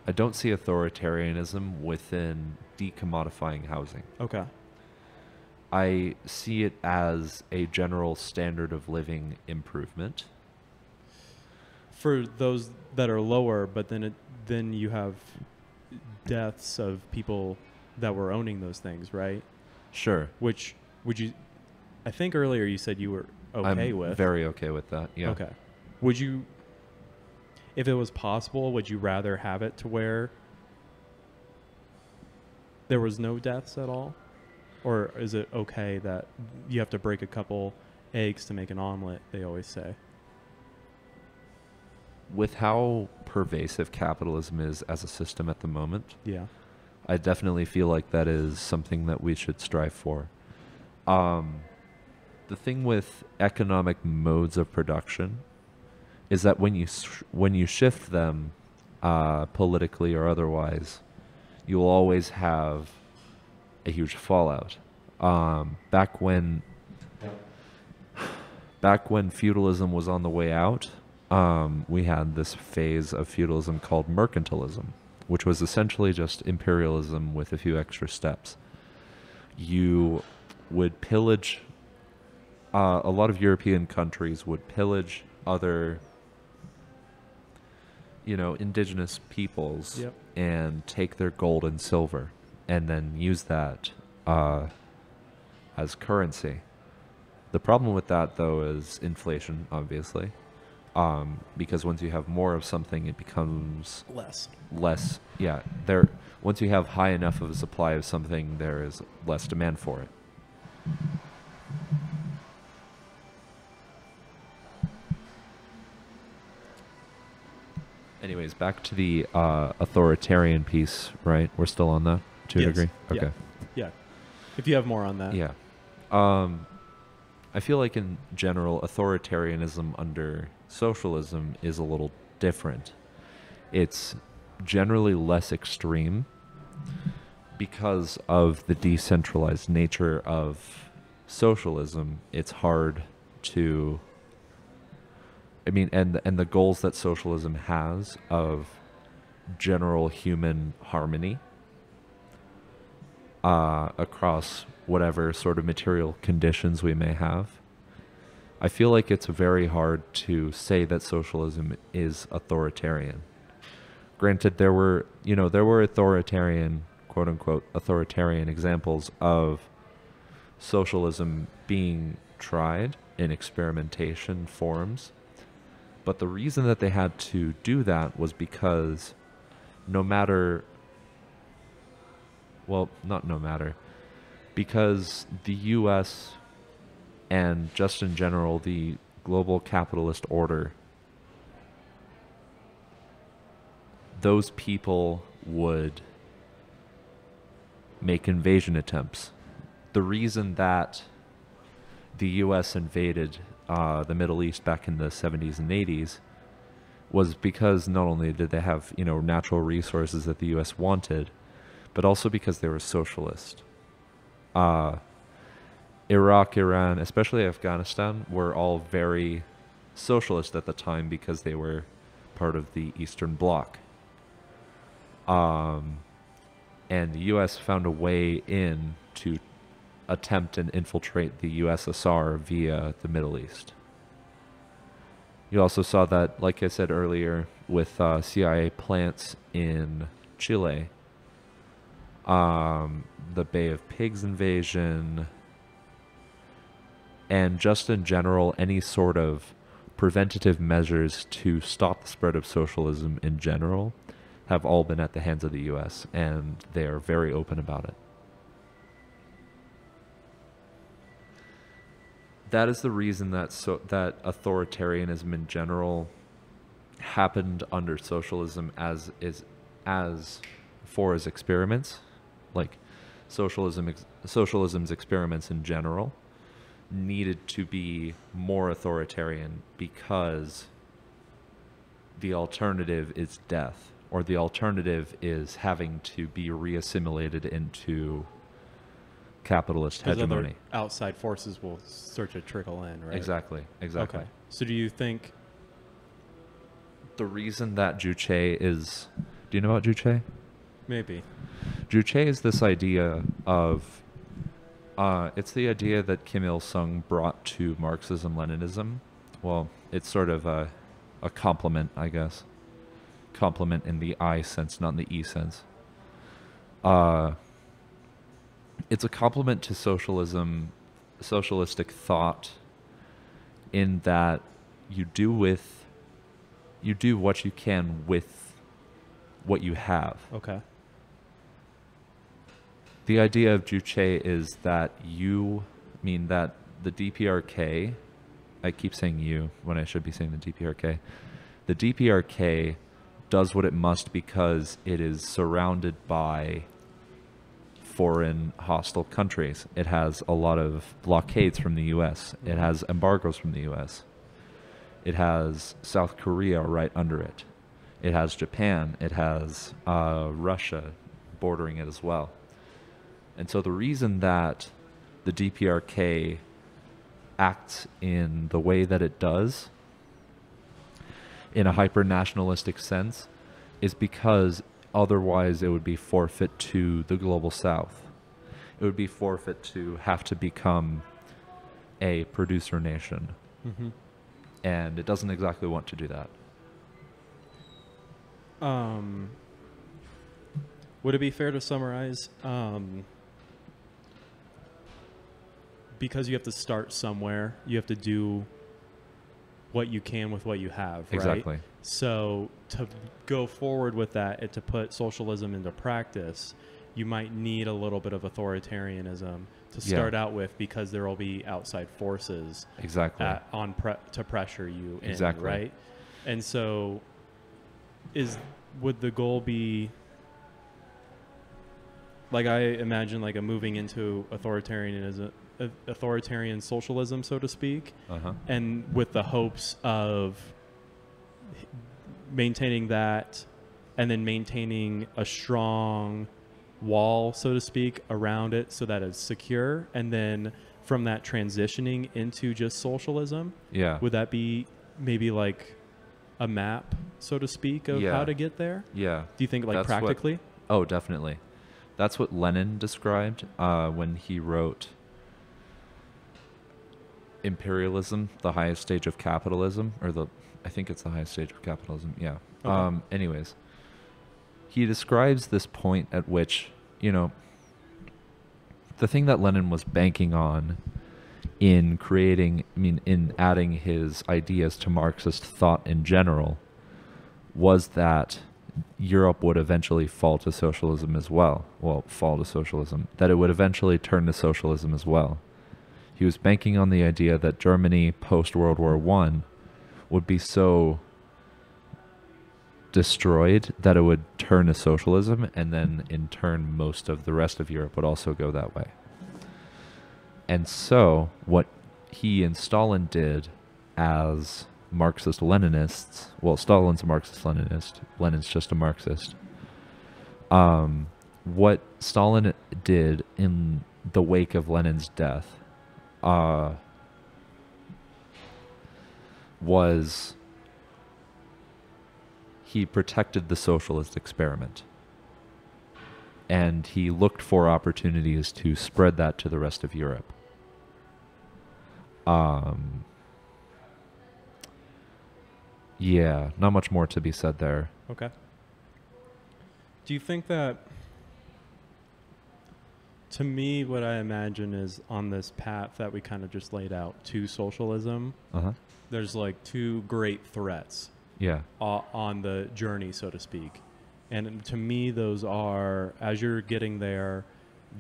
I don't see authoritarianism within decommodifying housing. Okay. I see it as a general standard of living improvement. For those that are lower, but then you have deaths of people that were owning those things, right? Sure. Which would you, I think earlier you said you were okay with. I'm very okay with that, yeah. Okay. Would you, if it was possible, would you rather have it to where there was no deaths at all? Or is it okay that you have to break a couple eggs to make an omelet, they always say? With how pervasive capitalism is as a system at the moment, Yeah. I definitely feel like that is something that we should strive for. The thing with economic modes of production is that when you shift them politically or otherwise, you will always have a huge fallout. Back when feudalism was on the way out, we had this phase of feudalism called mercantilism, which was essentially just imperialism with a few extra steps. You would pillage, a lot of European countries would pillage other, indigenous peoples. Yep. And take their gold and silver and then use that as currency. The problem with that, though, is inflation, obviously. Because once you have more of something, it becomes less. Yeah. Once you have high enough of a supply of something, there is less demand for it. Anyways, back to the authoritarian piece, right? We're still on that to a degree? Okay. Yeah. If you have more on that. Yeah. I feel like in general, authoritarianism under socialism is a little different. It's generally less extreme because of the decentralized nature of socialism. It's hard to... and the goals that socialism has of general human harmony across whatever sort of material conditions we may have. I feel like it's very hard to say that socialism is authoritarian. Granted, there were authoritarian, quote unquote, authoritarian examples of socialism being tried in experimentation forms. But the reason that they had to do that was because because the U.S. and just in general the global capitalist order, those people would make invasion attempts. The reason that the U.S. invaded the Middle East back in the 70s and 80s was because not only did they have, natural resources that the U.S. wanted, but also because they were socialist. Iraq, Iran, especially Afghanistan, were all very socialist at the time because they were part of the Eastern Bloc. And the U.S. found a way in to attempt and infiltrate the USSR via the Middle East. You also saw that, like I said earlier, with CIA plants in Chile, the Bay of Pigs invasion, and just in general, any sort of preventative measures to stop the spread of socialism in general have all been at the hands of the U.S., and they are very open about it. That is the reason that that authoritarianism in general happened under socialism as for as experiments, like socialism's experiments in general needed to be more authoritarian because the alternative is death, or the alternative is having to be reassimilated into capitalist hegemony. Other outside forces will start to trickle in, right? Exactly. Okay. So do you think the reason that Juche is... Do you know about Juche? Maybe. Juche is this idea of... it's the idea that Kim Il-sung brought to Marxism-Leninism. Well, it's sort of a complement, I guess. Complement in the I sense, not in the E sense. It's a complement to socialistic thought, in that you do what you can with what you have. Okay. The idea of Juche is that that the DPRK, I keep saying you when I should be saying the DPRK. The DPRK does what it must because it is surrounded by foreign hostile countries. It has a lot of blockades from the U.S. It has embargoes from the U.S. It has South Korea right under it. It has Japan. It has Russia bordering it as well. And so the reason that the DPRK acts in the way that it does, in a hyper-nationalistic sense, is because otherwise it would be forfeit to the global south. It would be forfeit to have to become a producer nation. Mm-hmm. And it doesn't exactly want to do that. Would it be fair to summarize, because you have to start somewhere, you have to do what you can with what you have, right? Exactly. So to go forward with that and to put socialism into practice, you might need a little bit of authoritarianism to start out with, because there will be outside forces Exactly. To pressure you in, Exactly. right? And so would the goal be, like, I imagine like a moving into authoritarian socialism, so to speak, and with the hopes of maintaining that, and then maintaining a strong wall, so to speak, around it so that it's secure, and then from that transitioning into just socialism? Yeah. Would that be maybe like a map, so to speak, of how to get there? Yeah. Do you think, like, practically? Oh, definitely. That's what Lenin described when he wrote Imperialism, the highest stage of capitalism, I think it's the highest stage of capitalism. Yeah. Okay. Anyways, he describes this point at which, the thing that Lenin was banking on in adding his ideas to Marxist thought in general, was that Europe would eventually fall to socialism as well. Well, fall to socialism. That it would eventually turn to socialism as well. He was banking on the idea that Germany post-World War I would be so destroyed that it would turn to socialism, and then in turn most of the rest of Europe would also go that way. And so what he and Stalin did as Marxist-Leninists, well, Stalin's a Marxist-Leninist, Lenin's just a Marxist. What Stalin did in the wake of Lenin's death was he protected the socialist experiment. And he looked for opportunities to spread that to the rest of Europe. Yeah, not much more to be said there. Okay. Do you think that to me, what I imagine is on this path that we kind of just laid out to socialism, Uh-huh. there's like two great threats Yeah. on the journey, so to speak. And to me, those are, as you're getting there,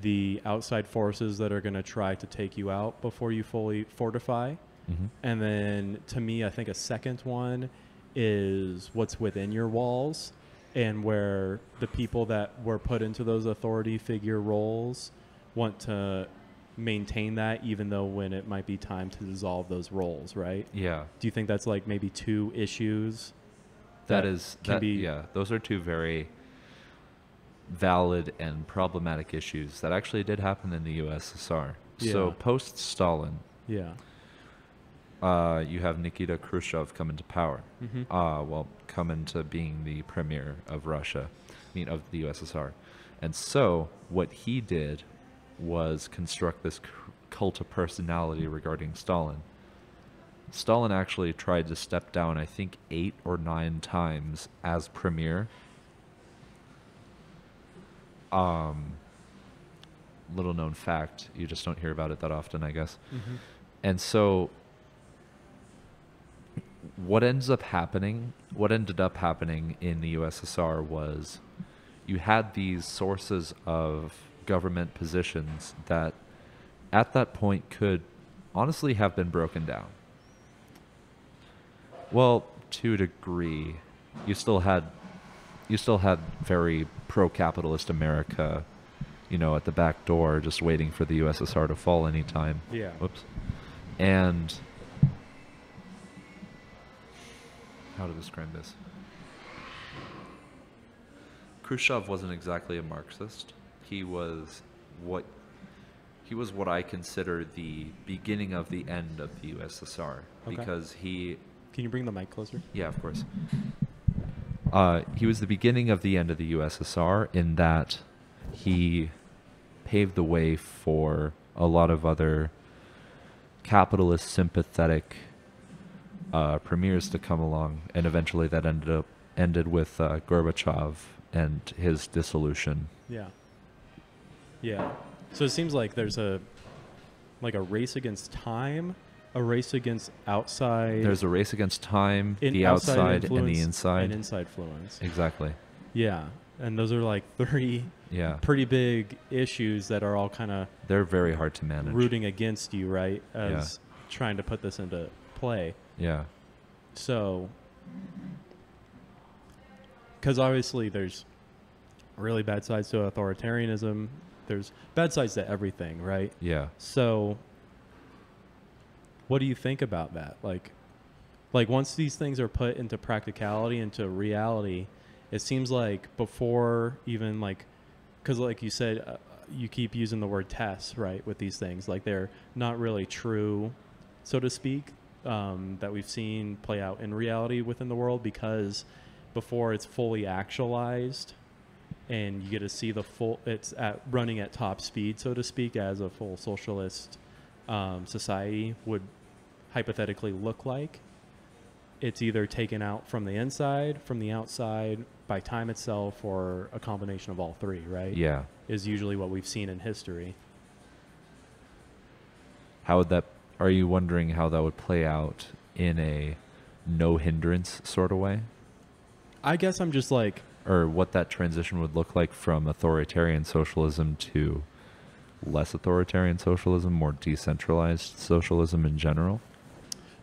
the outside forces that are going to try to take you out before you fully fortify. Mm-hmm. And then to me, I think a second one is what's within your walls, and where the people that were put into those authority figure roles want to maintain that, even though when it might be time to dissolve those roles, right? Yeah. Do you think that's like maybe two issues? Yeah, those are two very valid and problematic issues that actually did happen in the USSR. So Yeah. post-Stalin, Yeah. you have Nikita Khrushchev come into power. Mm-hmm. Come into being the premier of Russia, of the USSR. And so what he did was construct this cult of personality regarding Stalin. Stalin actually tried to step down, I think, 8 or 9 times as premier. Little known fact, you just don't hear about it that often, I guess. Mm-hmm. And so what ended up happening in the USSR was you had these sources of government positions that at that point could honestly have been broken down. Well, to a degree, you still had very pro-capitalist America, at the back door, just waiting for the USSR to fall anytime. Yeah. Whoops. And how to describe this? Khrushchev wasn't exactly a Marxist. He was what I consider the beginning of the end of the USSR, Okay. because Can you bring the mic closer? yeah, of course. He was the beginning of the end of the USSR in that he paved the way for a lot of other capitalist sympathetic premiers to come along, and eventually that ended with Gorbachev and his dissolution. Yeah. Yeah. So it seems like there's a race against time, a race against outside. There's a race against time, the outside and the inside. And inside influence. Exactly. Yeah. And those are like 3 pretty big issues that are all kind of they're very hard to manage. rooting against you, right? As trying to put this into play. Yeah. So, because obviously there's really bad sides to authoritarianism. There's bad sides to everything, right? Yeah. So, what do you think about that? Like once these things are put into practicality, into reality, it seems like before even because like you said, you keep using the word tests, right, with these things. Like they're not really true, so to speak, that we've seen play out in reality within the world, because before it's fully actualized and you get to see it's running at top speed, so to speak, as a full socialist society would hypothetically look like. It's either taken out from the inside, from the outside, by time itself, or a combination of all 3, right? Yeah. Is usually what we've seen in history. Are you wondering how that would play out in a no hindrance sort of way? I guess I'm just like... Or what that transition would look like from authoritarian socialism to less authoritarian socialism, more decentralized socialism in general?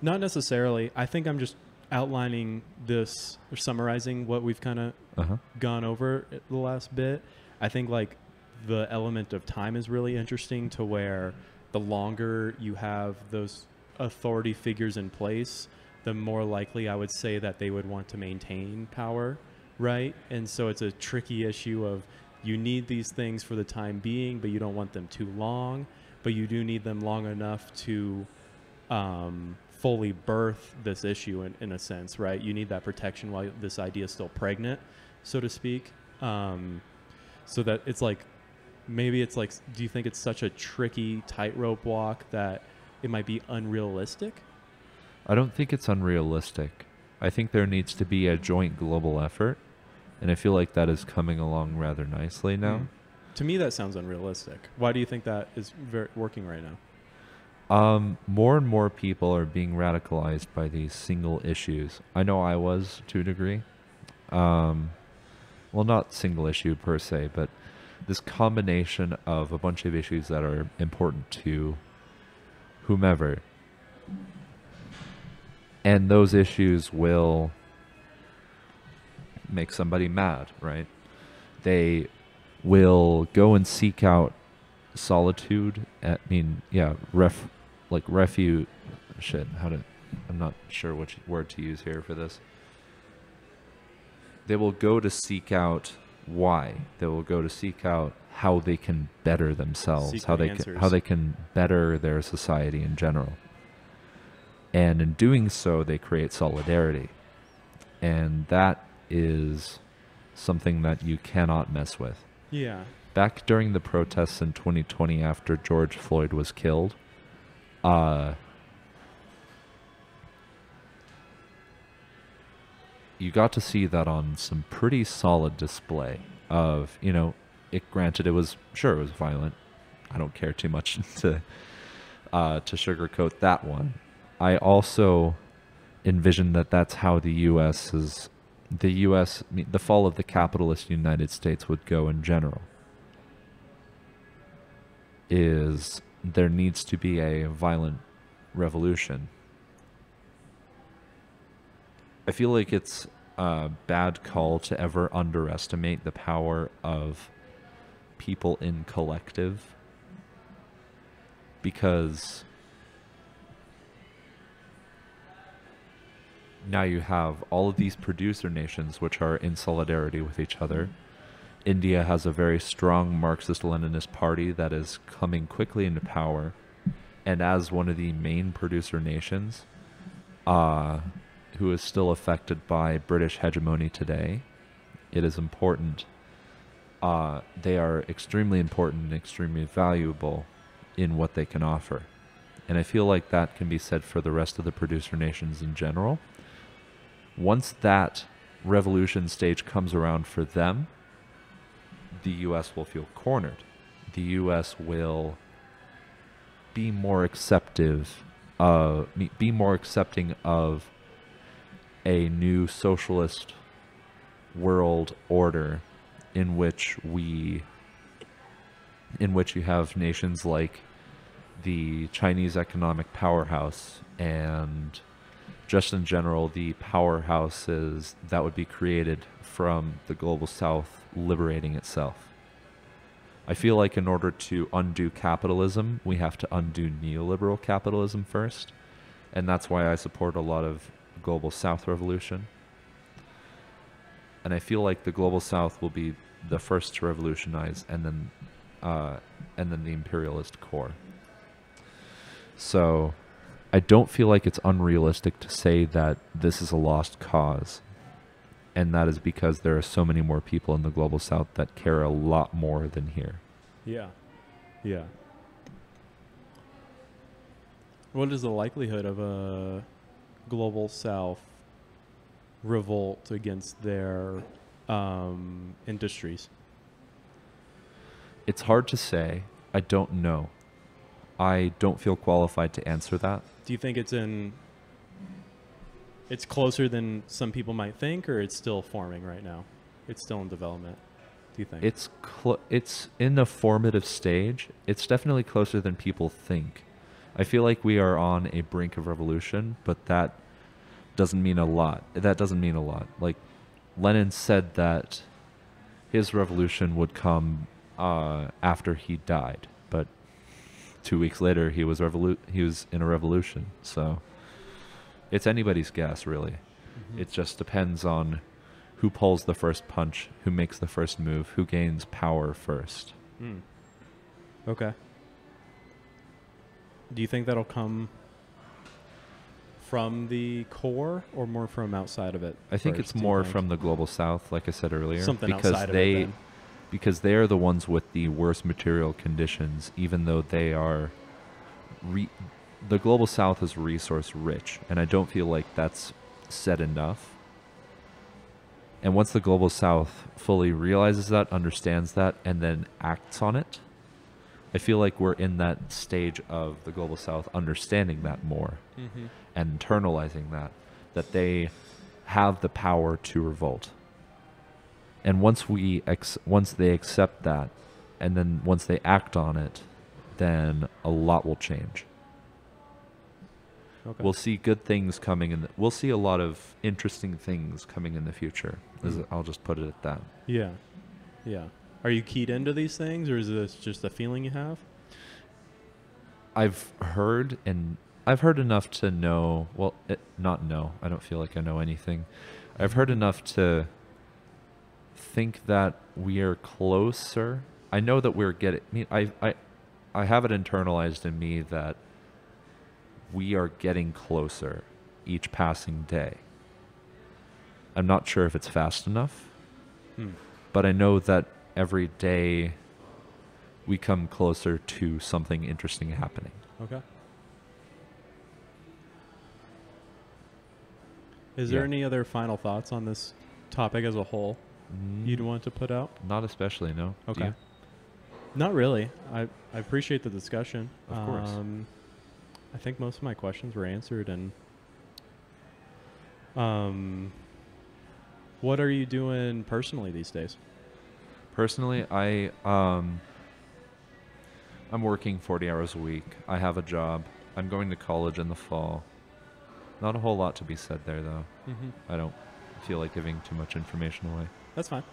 Not necessarily. I think I'm just outlining this, or summarizing what we've kind of gone over the last bit. I think like the element of time is really interesting, to where the longer you have those authority figures in place, the more likely I would say that they would want to maintain power, right? And so it's a tricky issue of, you need these things for the time being, but you don't want them too long, but you do need them long enough to fully birth this issue in a sense, right? You need that protection while this idea is still pregnant, so to speak. So that it's like, maybe it's like, do you think it's such a tricky tightrope walk that it might be unrealistic? I don't think it's unrealistic. I think there needs to be a joint global effort, and I feel like that is coming along rather nicely now. To me, that sounds unrealistic. Why do you think that is working right now? More and more people are being radicalized by these single issues. I know I was to a degree. Well, not single issue per se, but this combination of a bunch of issues that are important to whomever. And those issues will make somebody mad, right? They will go and seek out solitude. Refuge. Shit, I'm not sure which word to use here for this. They will go to seek out why. They will go to seek out how they can better themselves, how they can better their society in general. And in doing so, they create solidarity. And that is something that you cannot mess with. Yeah. Back during the protests in 2020 after George Floyd was killed, you got to see that on some pretty solid display of, granted it was violent. I don't care too much to sugarcoat that one. I also envisioned that that's how the fall of the capitalist United States would go in general. Is there needs to be a violent revolution. I feel like it's a bad call to ever underestimate the power of people in collective, because now you have all of these producer nations which are in solidarity with each other. India has a very strong Marxist-Leninist party that is coming quickly into power, and as one of the main producer nations, who is still affected by British hegemony today, it is important. They are extremely important and extremely valuable in what they can offer. And I feel like that can be said for the rest of the producer nations in general. Once that revolution stage comes around for them, the U.S. will feel cornered. The U.S. will be more accepting of a new socialist world order in which you have nations like the Chinese economic powerhouse and just in general the powerhouses that would be created from the global south liberating itself. I feel like in order to undo capitalism, we have to undo neoliberal capitalism first, and that's why I support a lot of global south revolution. And I feel like the global south will be the first to revolutionize, and then the imperialist core. So I don't feel like it's unrealistic to say that this is a lost cause. And that is because there are so many more people in the global south that care a lot more than here. Yeah. Yeah. What is the likelihood of a global south revolt against their industries? It's hard to say. I don't know. I don't feel qualified to answer that. Do you think it's closer than some people might think, or it's still forming right now? It's still in development, do you think? It's in a formative stage. It's definitely closer than people think. I feel like we are on a brink of revolution, but that doesn't mean a lot. Like, Lenin said that his revolution would come after he died, but 2 weeks later he was in a revolution. So it's anybody's guess, really. Mm-hmm. It just depends on who pulls the first punch, who makes the first move, who gains power first. Mm. Okay. Do you think that'll come from the core or more from outside of it? I think it's more from the global south, like I said earlier. Something outside of it, then. Because they are the ones with the worst material conditions, even though they are... the global south is resource rich, and I don't feel like that's said enough. And once the global south fully realizes that, understands that, and then acts on it, I feel like we're in that stage of the global south understanding that more and internalizing that they have the power to revolt. And once they accept that, and then once they act on it, then a lot will change. Okay. We'll see good things coming in. We'll see a lot of interesting things coming in the future. I'll just put it at that. Yeah. Yeah. Are you keyed into these things, or is this just a feeling you have? I've heard enough to know. Well, not know. I don't feel like I know anything. I've heard enough to think that we are closer. I know that we're getting. I have it internalized in me that we are getting closer each passing day. I'm not sure if it's fast enough, but I know that every day we come closer to something interesting happening. Okay. Is there any other final thoughts on this topic as a whole you'd want to put out? Not especially, no. Do Okay. you? Not really. I appreciate the discussion. Of course. I think most of my questions were answered. And what are you doing personally these days? Personally, I'm working 40 hours a week. I have a job. I'm going to college in the fall. Not a whole lot to be said there, though. I don't feel like giving too much information away. That's fine.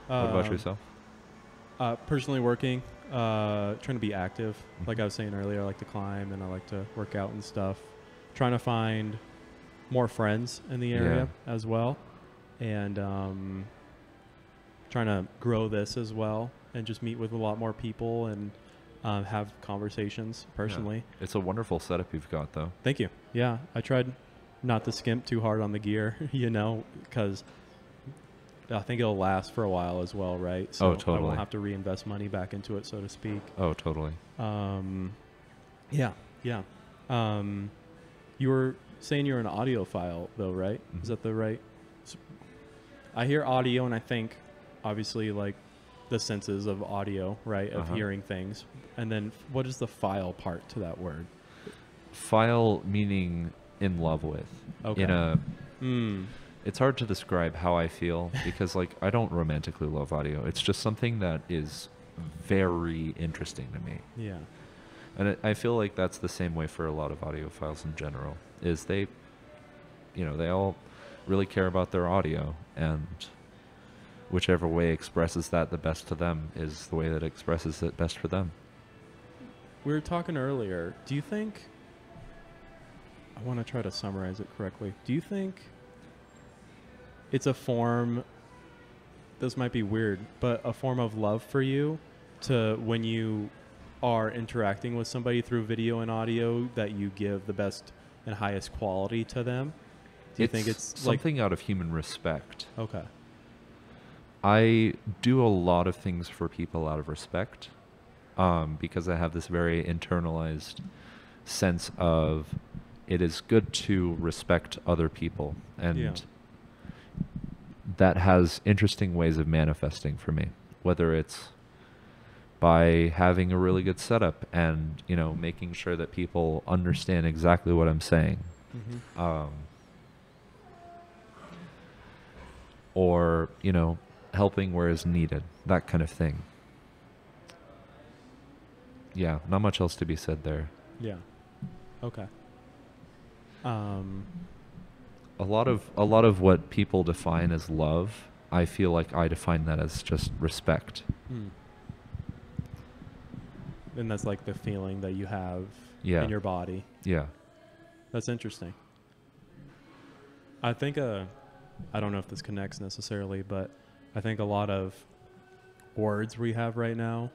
What about yourself? Personally working, trying to be active. Like I was saying earlier, I like to climb and I like to work out and stuff. Trying to find more friends in the area as well. And trying to grow this as well and just meet with a lot more people and have conversations personally. Yeah. It's a wonderful setup you've got, though. Thank you. Yeah, I tried not to skimp too hard on the gear, because I think it'll last for a while as well, right? So totally. I won't have to reinvest money back into it, so to speak. Oh, totally. Yeah. You were saying you're an audiophile, though, right? Is that the right? I hear audio, and I think, obviously, like the senses of audio, right, of hearing things. And then what is the file part to that word? File meaning in love with. Okay. It's hard to describe how I feel because, like, I don't romantically love audio. It's just something that is very interesting to me. Yeah. And I feel like that's the same way for a lot of audiophiles in general, is they all really care about their audio, and whichever way expresses that the best to them is the way that expresses it best for them. We were talking earlier. Do you think, I want to try to summarize it correctly. Do you think it's a form, this might be weird, but a form of love for you to when you are interacting with somebody through video and audio that you give the best and highest quality to them? Do you think it's something out of human respect? Okay. I do a lot of things for people out of respect, because I have this very internalized sense of it is good to respect other people, and that has interesting ways of manifesting for me, whether it's by having a really good setup and, making sure that people understand exactly what I'm saying. Or, helping where is needed, that kind of thing. Yeah, not much else to be said there. Yeah. Okay. A lot of what people define as love, I feel like I define that as just respect. And that's like the feeling that you have Yeah. in your body. Yeah. That's interesting. I think, I don't know if this connects necessarily, but I think a lot of words we have right now,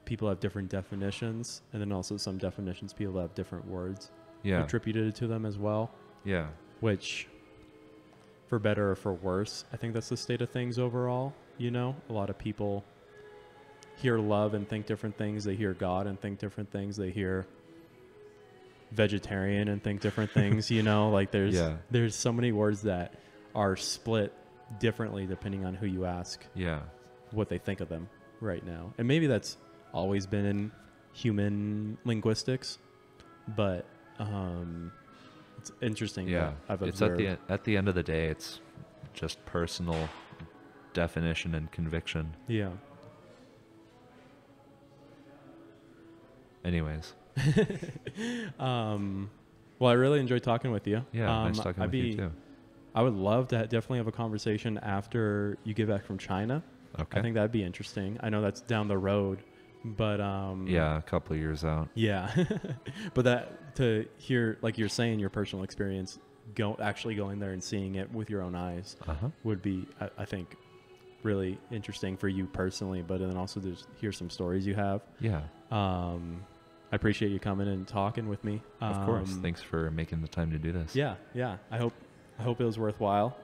people have different definitions, and then also some definitions people have different words attributed to them as well. Yeah. Which, for better or for worse, I think that's the state of things overall. A lot of people hear love and think different things. They hear God and think different things. They hear vegetarian and think different things. Like there's so many words that are split differently depending on who you ask Yeah. what they think of them right now. And maybe that's always been in human linguistics, but it's interesting. Yeah. That I've It's observed. at the end of the day, it's just personal definition and conviction. Yeah. Anyways. Well, I really enjoyed talking with you. Yeah, nice talking with you too. I would love to definitely have a conversation after you get back from China. Okay. I think that'd be interesting. I know that's down the road, but yeah, a couple of years out. yeah. But that to hear, like you're saying, your personal experience, actually going there and seeing it with your own eyes would be, I think, really interesting for you personally. But then also just hear some stories you have. Yeah. I appreciate you coming and talking with me. Of course. Thanks for making the time to do this. Yeah, yeah. I hope it was worthwhile.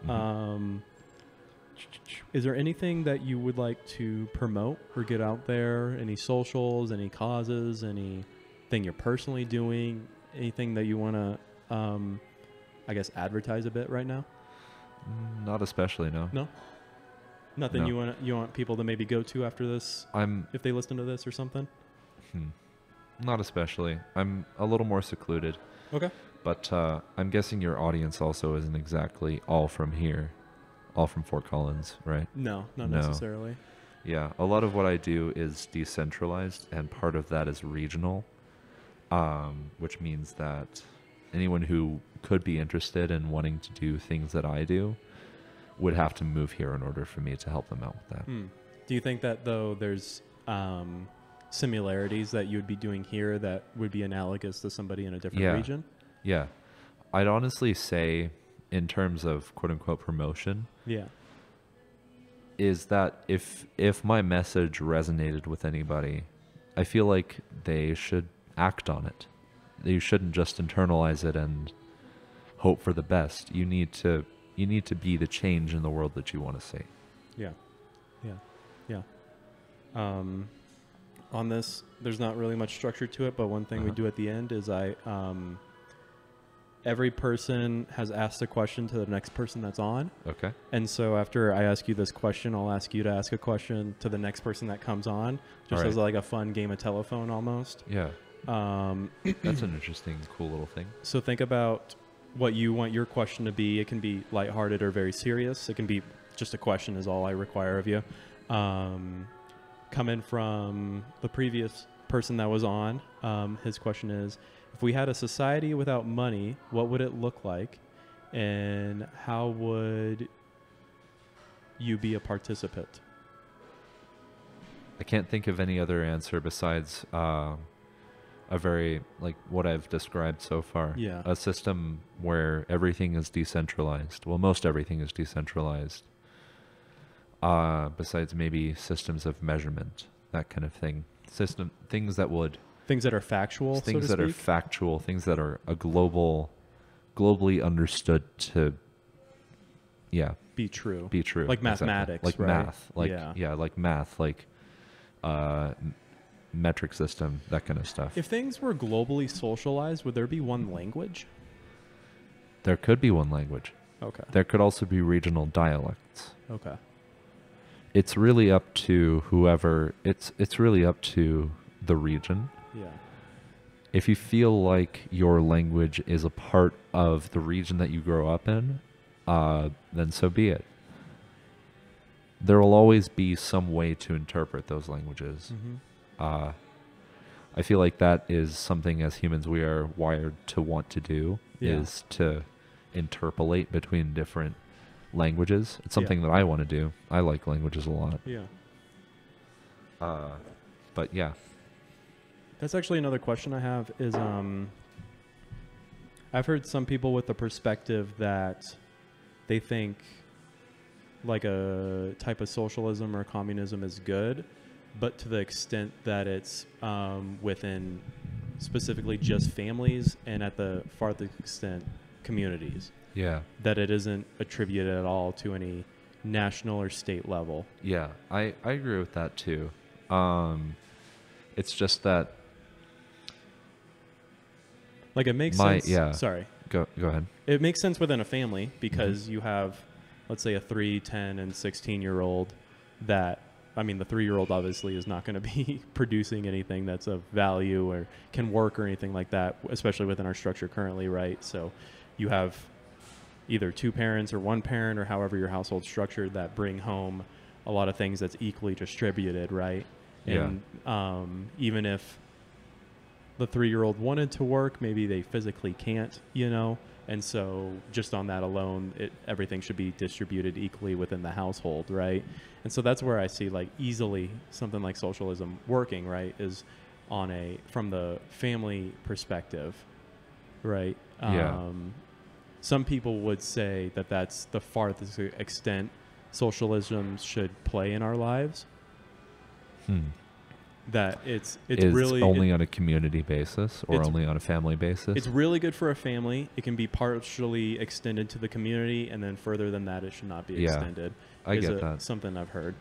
Is there anything that you would like to promote or get out there? Any socials, any causes, anything you're personally doing? Anything that you want to, I guess, advertise a bit right now? Not especially, no. No? Nothing No. you want people to maybe go to after this if they listen to this or something? Not especially. I'm a little more secluded. Okay. But I'm guessing your audience also isn't exactly all from here, all from Fort Collins, right? No, not No. necessarily. Yeah, a lot of what I do is decentralized, and part of that is regional, which means that anyone who could be interested in wanting to do things that I do would have to move here in order for me to help them out with that. Do you think that, though, there's similarities that you would be doing here that would be analogous to somebody in a different region? Yeah. I'd honestly say, in terms of quote-unquote promotion, is that if my message resonated with anybody, I feel like they should act on it. You shouldn't just internalize it and hope for the best. You need to be the change in the world that you want to see. Yeah. On this, there's not really much structure to it, but one thing we do at the end is every person has asked a question to the next person that's on. Okay. And so after I ask you this question, I'll ask you to ask a question to the next person that comes on, just as like a fun game of telephone almost. Yeah. That's an interesting, cool little thing. So think about what you want your question to be. It can be lighthearted or very serious. It can be just a question is all I require of you. Coming from the previous person that was on, his question is, if we had a society without money, what would it look like? And how would you be a participant? I can't think of any other answer besides a very, like what I've described so far. Yeah. A system where everything is decentralized. Well, most everything is decentralized. Besides maybe systems of measurement, that kind of thing. Things that are factual, things that are factual, things that are globally understood to, be true. Exactly. Like mathematics, like right? math, like math, like metric system, that kind of stuff. If things were globally socialized, would there be one language? There could be one language. Okay. There could also be regional dialects. Okay. It's really up to whoever. It's really up to the region. Yeah. If you feel like your language is a part of the region that you grow up in, then so be it. There will always be some way to interpret those languages. I feel like that is something as humans we are wired to want to do, is to interpolate between different languages. It's something that I want to do. I like languages a lot. Yeah. But yeah. That's actually another question I have is I've heard some people with the perspective that they think like a type of socialism or communism is good, but to the extent that it's within specifically just families and at the farthest extent communities. Yeah. That it isn't attributed at all to any national or state level. Yeah, I agree with that too. It's just that like it makes sense. Yeah. Sorry. Go ahead. It makes sense within a family because you have let's say a 3, 10, and 16-year-old that, I mean, the 3-year-old obviously is not going to be producing anything that's of value or can work or anything like that, especially within our structure currently, right? So you have either 2 parents or 1 parent or however your household's structured that bring home a lot of things that's equally distributed, right? Yeah. And even if the 3-year-old wanted to work, maybe they physically can't, you know? And so just on that alone, everything should be distributed equally within the household, right? And so that's where I see like easily something like socialism working, right? Is from the family perspective, right? Yeah. Some people would say that that's the farthest extent socialism should play in our lives. That it's really only on a community basis or only on a family basis. It's really good for a family. It can be partially extended to the community, and then further than that, it should not be extended. I get that. Something I've heard.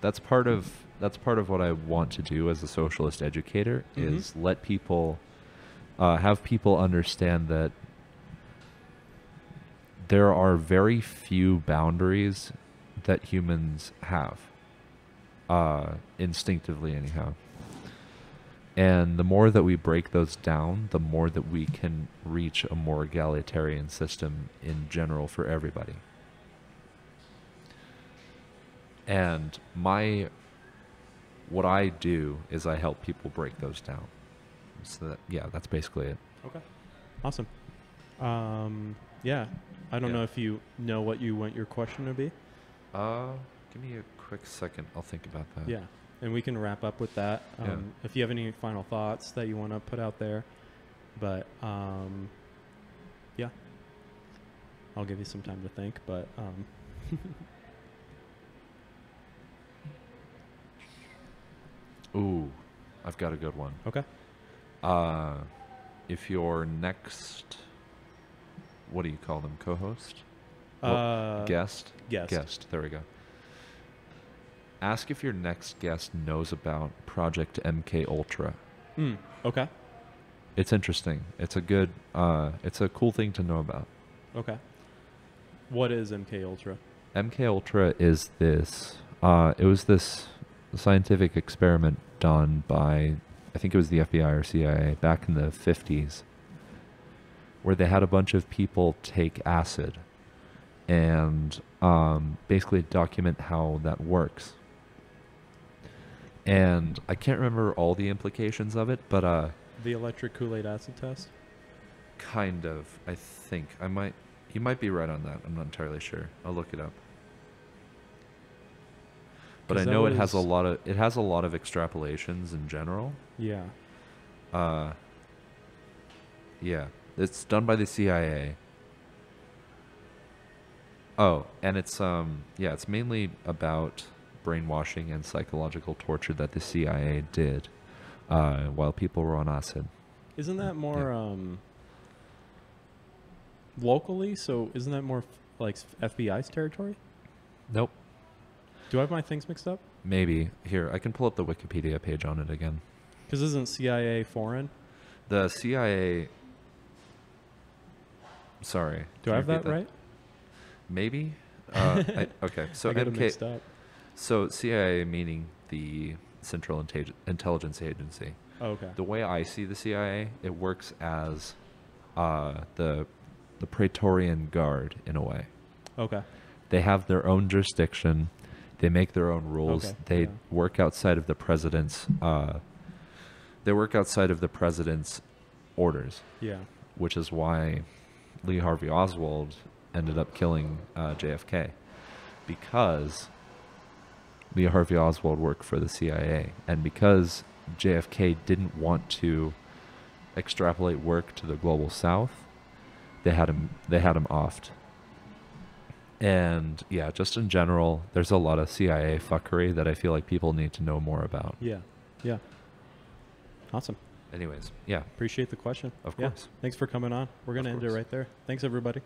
That's part of what I want to do as a socialist educator is let people have people understand that there are very few boundaries that humans have, instinctively anyhow. And the more that we break those down, the more that we can reach a more egalitarian system in general for everybody. And what I do is I help people break those down. So that's basically it. Okay. Awesome. Yeah. I don't know if you know what you want your question to be. Give me a quick second. I'll think about that. Yeah. And we can wrap up with that. If you have any final thoughts that you want to put out there. But, yeah. I'll give you some time to think, but... Ooh, I've got a good one. Okay. If your next... What do you call them? Co-host? Guest? Guest. There we go. Ask if your next guest knows about Project MK Ultra. Okay. It's interesting. It's a cool thing to know about. Okay. What is MK Ultra? MK Ultra is this. It was this scientific experiment done by, I think it was the FBI or CIA back in the 50s, where they had a bunch of people take acid and basically document how that works. And I can't remember all the implications of it, but the electric Kool-Aid acid test? Kind of, I think. You might be right on that. I'm not entirely sure. I'll look it up. But I know it has a lot of extrapolations in general. Yeah. Yeah. It's done by the CIA. Oh, and it's it's mainly about brainwashing and psychological torture that the CIA did while people were on acid. Isn't that more locally? So isn't that more like FBI's territory? Nope. Do I have my things mixed up? Maybe. Here, I can pull up the Wikipedia page on it again. Because isn't CIA foreign? The CIA... Sorry. Do I have that right? Maybe. Okay. So I got it mixed up. So CIA meaning the Central Intelligence Agency. Oh, okay. The way I see the CIA, it works as the Praetorian Guard in a way. Okay. They have their own jurisdiction. They make their own rules. Okay, They work outside of the president's. They work outside of the president's orders. Yeah. Which is why Lee Harvey Oswald ended up killing JFK, because Lee Harvey Oswald worked for the CIA, and because JFK didn't want to extrapolate work to the global south, they had him offed. And yeah, just in general, there's a lot of CIA fuckery that I feel like people need to know more about. Yeah. Yeah. Awesome. Anyways, yeah. Appreciate the question. Of course. Thanks for coming on. We're going to end it right there. Thanks, everybody.